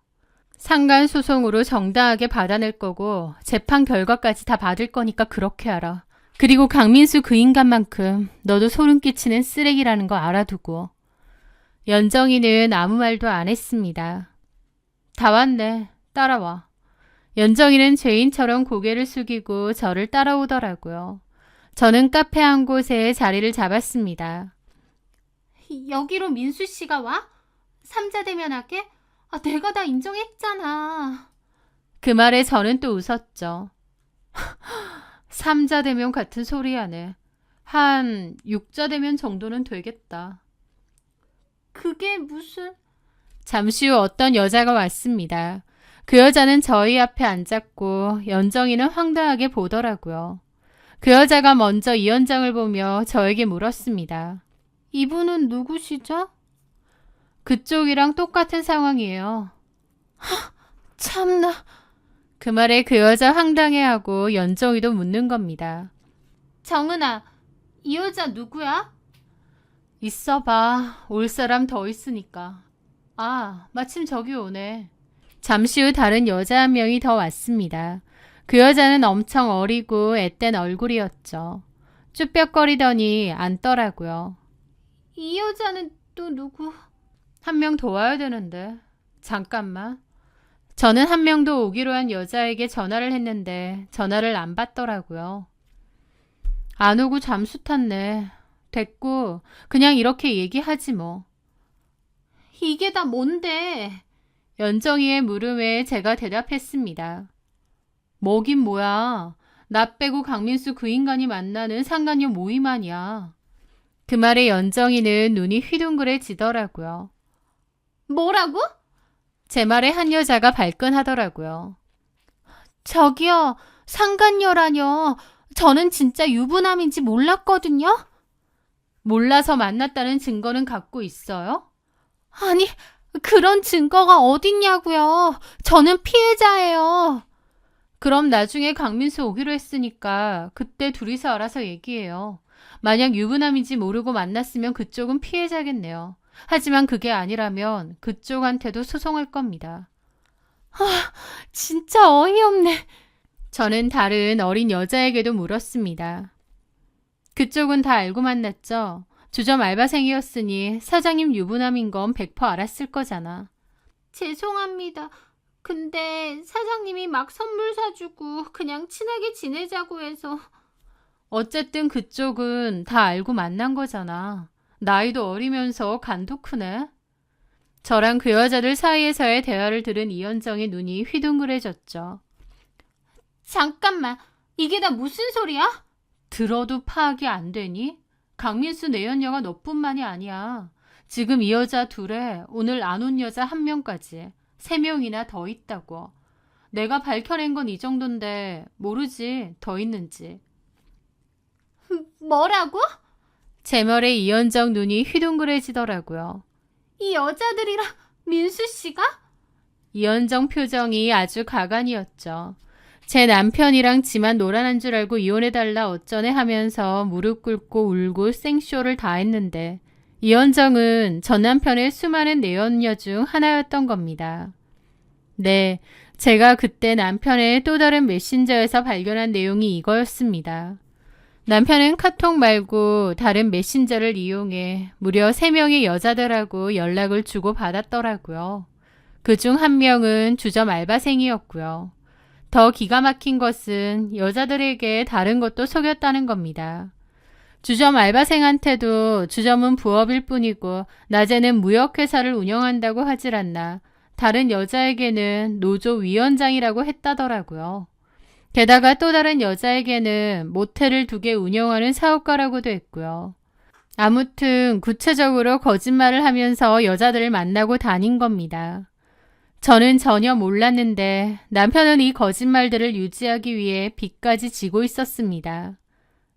상간 소송으로 정당하게 받아낼 거고 재판 결과까지 다 받을 거니까 그렇게 알아. 그리고 강민수 그 인간만큼 너도 소름 끼치는 쓰레기라는 거 알아두고. 연정이는 아무 말도 안 했습니다. 다 왔네. 따라와. 연정이는 죄인처럼 고개를 숙이고 저를 따라오더라고요. 저는 카페 한 곳에 자리를 잡았습니다. 여기로 민수 씨가 와? 삼자 대면하게? 내가 다 인정했잖아. 그 말에 저는 또 웃었죠. 삼자 대면 같은 소리 하네. 한 6자 대면 정도는 되겠다. 그게 무슨... 잠시 후 어떤 여자가 왔습니다. 그 여자는 저희 앞에 앉았고 연정이는 황당하게 보더라고요. 그 여자가 먼저 이 연장을 보며 저에게 물었습니다. 이분은 누구시죠? 그쪽이랑 똑같은 상황이에요. 참나. 그 말에 그 여자 황당해하고 연정이도 묻는 겁니다. 정은아, 이 여자 누구야? 있어봐. 올 사람 더 있으니까. 마침 저기 오네. 잠시 후 다른 여자 한 명이 더 왔습니다. 그 여자는 엄청 어리고 앳된 얼굴이었죠. 쭈뼛거리더니 앉더라고요. 이 여자는 또 누구? 한 명 더 와야 되는데. 잠깐만. 저는 한 명 더 오기로 한 여자에게 전화를 했는데 전화를 안 받더라고요. 안 오고 잠수 탔네. 됐고 그냥 이렇게 얘기하지 뭐. 이게 다 뭔데? 연정이의 물음에 제가 대답했습니다. 뭐긴 뭐야. 나 빼고 강민수 그 인간이 만나는 상간녀 모임 아니야. 그 말에 연정이는 눈이 휘둥그레지더라고요. 뭐라고? 제 말에 한 여자가 발끈하더라고요. 저기요, 상간녀라뇨. 저는 진짜 유부남인지 몰랐거든요. 몰라서 만났다는 증거는 갖고 있어요? 아니, 그런 증거가 어딨냐고요. 저는 피해자예요. 그럼 나중에 강민수 오기로 했으니까 그때 둘이서 알아서 얘기해요. 만약 유부남인지 모르고 만났으면 그쪽은 피해자겠네요. 하지만 그게 아니라면 그쪽한테도 소송할 겁니다. 진짜 어이없네. 저는 다른 어린 여자에게도 물었습니다. 그쪽은 다 알고 만났죠? 주점 알바생이었으니 사장님 유부남인 건 100% 알았을 거잖아. 죄송합니다. 근데 사장님이 막 선물 사주고 그냥 친하게 지내자고 해서. 어쨌든 그쪽은 다 알고 만난 거잖아. 나이도 어리면서 간도 크네. 저랑 그 여자들 사이에서의 대화를 들은 이현정의 눈이 휘둥그레졌죠. 잠깐만, 이게 다 무슨 소리야? 들어도 파악이 안 되니? 강민수 내연녀가 너뿐만이 아니야. 지금 이 여자 둘에 오늘 안 온 여자 1명까지 3명이나 더 있다고. 내가 밝혀낸 건 이 정도인데 모르지 더 있는지. 뭐라고? 제 말에 이현정 눈이 휘둥그레지더라고요. 이 여자들이랑 민수 씨가? 이현정 표정이 아주 가관이었죠. 제 남편이랑 지만 놀아난 줄 알고 이혼해달라 어쩌네 하면서 무릎 꿇고 울고 생쇼를 다 했는데 이현정은 전 남편의 수많은 내연녀 중 하나였던 겁니다. 네, 제가 그때 남편의 또 다른 메신저에서 발견한 내용이 이거였습니다. 남편은 카톡 말고 다른 메신저를 이용해 무려 3명의 여자들하고 연락을 주고받았더라고요. 그중 1명은 주점 알바생이었고요. 더 기가 막힌 것은 여자들에게 다른 것도 속였다는 겁니다. 주점 알바생한테도 주점은 부업일 뿐이고 낮에는 무역회사를 운영한다고 하질 않나 다른 여자에게는 노조 위원장이라고 했다더라고요. 게다가 또 다른 여자에게는 모텔을 2개 운영하는 사업가라고도 했고요. 아무튼 구체적으로 거짓말을 하면서 여자들을 만나고 다닌 겁니다. 저는 전혀 몰랐는데 남편은 이 거짓말들을 유지하기 위해 빚까지 지고 있었습니다.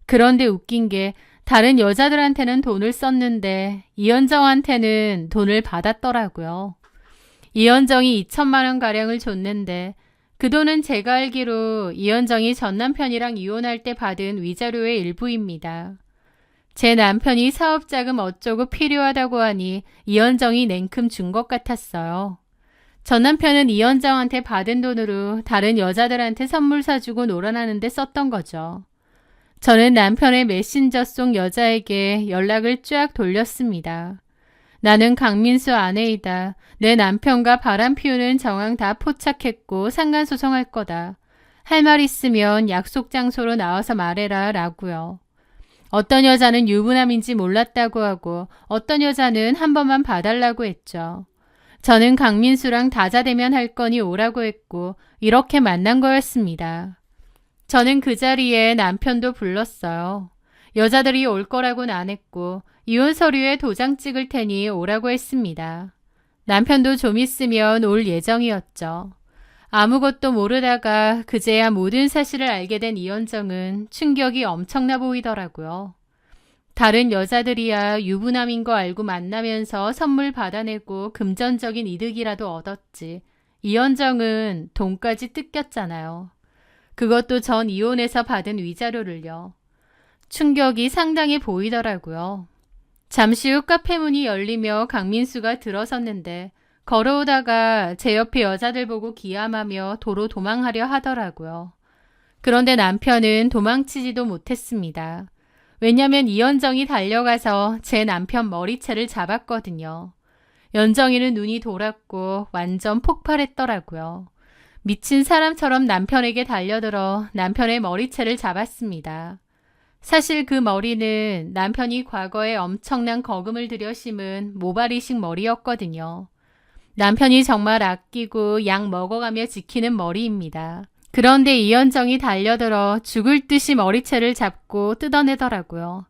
그런데 웃긴 게 다른 여자들한테는 돈을 썼는데 이현정한테는 돈을 받았더라고요. 이현정이 2천만 원가량을 줬는데 그 돈은 제가 알기로 이현정이 전 남편이랑 이혼할 때 받은 위자료의 일부입니다. 제 남편이 사업자금 어쩌고 필요하다고 하니 이현정이 냉큼 준 것 같았어요. 전 남편은 이현정한테 받은 돈으로 다른 여자들한테 선물 사주고 놀아나는데 썼던 거죠. 저는 남편의 메신저 속 여자에게 연락을 쫙 돌렸습니다. 나는 강민수 아내이다. 내 남편과 바람 피우는 정황 다 포착했고 상간소송할 거다. 할 말 있으면 약속 장소로 나와서 말해라 라고요. 어떤 여자는 유부남인지 몰랐다고 하고 어떤 여자는 한 번만 봐달라고 했죠. 저는 강민수랑 다자대면 할 거니 오라고 했고 이렇게 만난 거였습니다. 저는 그 자리에 남편도 불렀어요. 여자들이 올 거라고는 안 했고 이혼 서류에 도장 찍을 테니 오라고 했습니다. 남편도 좀 있으면 올 예정이었죠. 아무것도 모르다가 그제야 모든 사실을 알게 된 이현정은 충격이 엄청나 보이더라고요. 다른 여자들이야 유부남인 거 알고 만나면서 선물 받아내고 금전적인 이득이라도 얻었지. 이현정은 돈까지 뜯겼잖아요. 그것도 전 이혼해서 받은 위자료를요. 충격이 상당히 보이더라고요. 잠시 후 카페 문이 열리며 강민수가 들어섰는데 걸어오다가 제 옆에 여자들 보고 기함하며 도로 도망하려 하더라고요. 그런데 남편은 도망치지도 못했습니다. 왜냐면 이현정이 달려가서 제 남편 머리채를 잡았거든요. 연정이는 눈이 돌았고 완전 폭발했더라고요. 미친 사람처럼 남편에게 달려들어 남편의 머리채를 잡았습니다. 사실 그 머리는 남편이 과거에 엄청난 거금을 들여 심은 모발이식 머리였거든요. 남편이 정말 아끼고 약 먹어가며 지키는 머리입니다. 그런데 이현정이 달려들어 죽을 듯이 머리채를 잡고 뜯어내더라고요.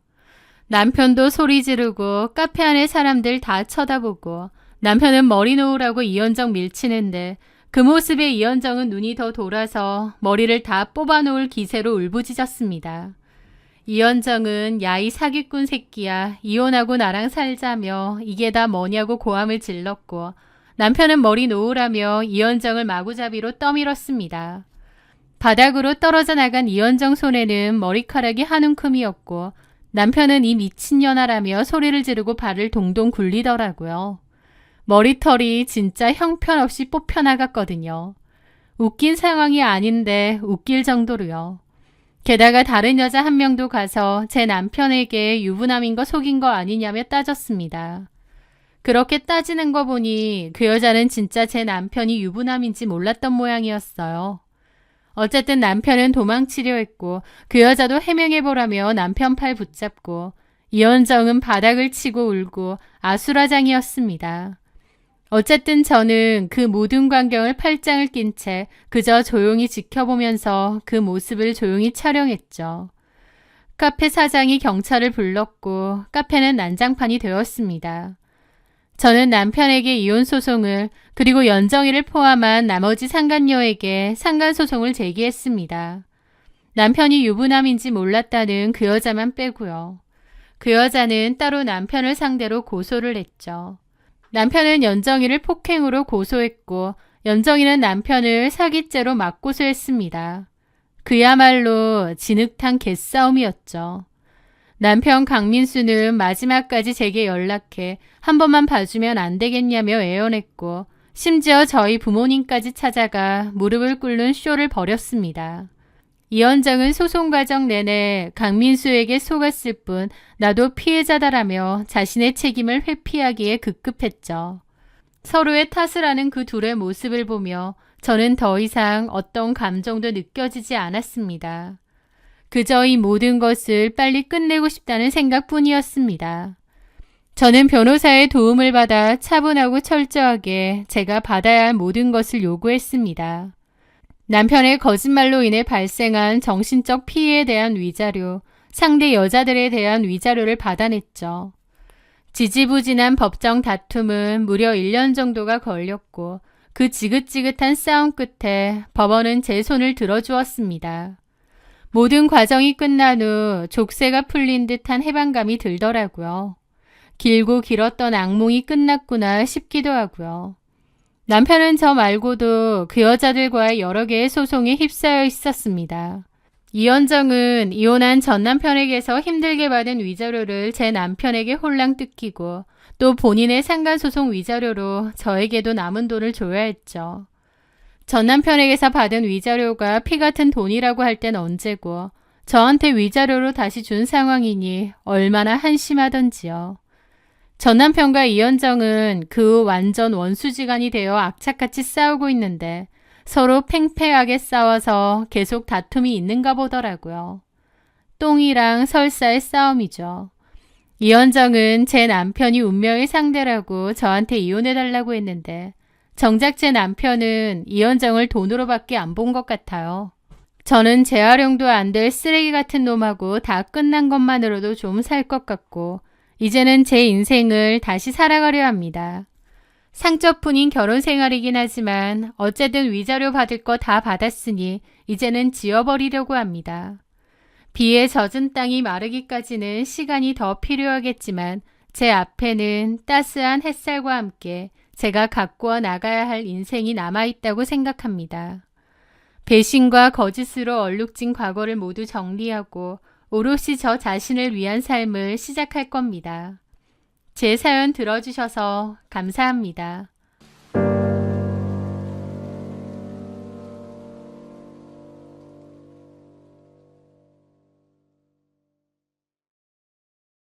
남편도 소리 지르고 카페 안에 사람들 다 쳐다보고 남편은 머리 놓으라고 이현정 밀치는데 그 모습에 이현정은 눈이 더 돌아서 머리를 다 뽑아놓을 기세로 울부짖었습니다. 이현정은 야 이 사기꾼 새끼야 이혼하고 나랑 살자며 이게 다 뭐냐고 고함을 질렀고 남편은 머리 놓으라며 이현정을 마구잡이로 떠밀었습니다. 바닥으로 떨어져 나간 이현정 손에는 머리카락이 한 움큼이었고 남편은 이 미친년아라며 소리를 지르고 발을 동동 굴리더라고요. 머리털이 진짜 형편없이 뽑혀나갔거든요. 웃긴 상황이 아닌데 웃길 정도로요. 게다가 다른 여자 한 명도 가서 제 남편에게 유부남인 거 속인 거 아니냐며 따졌습니다. 그렇게 따지는 거 보니 그 여자는 진짜 제 남편이 유부남인지 몰랐던 모양이었어요. 어쨌든 남편은 도망치려 했고 그 여자도 해명해보라며 남편 팔 붙잡고 이현정은 바닥을 치고 울고 아수라장이었습니다. 어쨌든 저는 그 모든 광경을 팔짱을 낀 채 그저 조용히 지켜보면서 그 모습을 조용히 촬영했죠. 카페 사장이 경찰을 불렀고 카페는 난장판이 되었습니다. 저는 남편에게 이혼 소송을 그리고 연정이를 포함한 나머지 상간녀에게 상간소송을 제기했습니다. 남편이 유부남인지 몰랐다는 그 여자만 빼고요. 그 여자는 따로 남편을 상대로 고소를 했죠. 남편은 연정이를 폭행으로 고소했고 연정이는 남편을 사기죄로 맞고소했습니다. 그야말로 진흙탕 개싸움이었죠. 남편 강민수는 마지막까지 제게 연락해 한 번만 봐주면 안 되겠냐며 애원했고 심지어 저희 부모님까지 찾아가 무릎을 꿇는 쇼를 벌였습니다. 이현정은 소송 과정 내내 강민수에게 속았을 뿐 나도 피해자다라며 자신의 책임을 회피하기에 급급했죠. 서로의 탓을 하는 그 둘의 모습을 보며 저는 더 이상 어떤 감정도 느껴지지 않았습니다. 그저 이 모든 것을 빨리 끝내고 싶다는 생각뿐이었습니다. 저는 변호사의 도움을 받아 차분하고 철저하게 제가 받아야 할 모든 것을 요구했습니다. 남편의 거짓말로 인해 발생한 정신적 피해에 대한 위자료, 상대 여자들에 대한 위자료를 받아냈죠. 지지부진한 법정 다툼은 무려 1년 정도가 걸렸고 그 지긋지긋한 싸움 끝에 법원은 제 손을 들어주었습니다. 모든 과정이 끝난 후 족쇄가 풀린 듯한 해방감이 들더라고요. 길고 길었던 악몽이 끝났구나 싶기도 하고요. 남편은 저 말고도 그 여자들과의 여러 개의 소송에 휩싸여 있었습니다. 이현정은 이혼한 전 남편에게서 힘들게 받은 위자료를 제 남편에게 홀랑 뜯기고 또 본인의 상간소송 위자료로 저에게도 남은 돈을 줘야 했죠. 전 남편에게서 받은 위자료가 피 같은 돈이라고 할 땐 언제고 저한테 위자료로 다시 준 상황이니 얼마나 한심하던지요. 전 남편과 이현정은 그 후 완전 원수지간이 되어 악착같이 싸우고 있는데 서로 팽팽하게 싸워서 계속 다툼이 있는가 보더라고요. 똥이랑 설사의 싸움이죠. 이현정은 제 남편이 운명의 상대라고 저한테 이혼해달라고 했는데 정작 제 남편은 이현정을 돈으로밖에 안 본 것 같아요. 저는 재활용도 안 될 쓰레기 같은 놈하고 다 끝난 것만으로도 좀 살 것 같고 이제는 제 인생을 다시 살아가려 합니다. 상처뿐인 결혼 생활이긴 하지만 어쨌든 위자료 받을 거 다 받았으니 이제는 지워버리려고 합니다. 비에 젖은 땅이 마르기까지는 시간이 더 필요하겠지만 제 앞에는 따스한 햇살과 함께 제가 가꾸어 나가야 할 인생이 남아있다고 생각합니다. 배신과 거짓으로 얼룩진 과거를 모두 정리하고 오롯이 저 자신을 위한 삶을 시작할 겁니다. 제 사연 들어주셔서 감사합니다.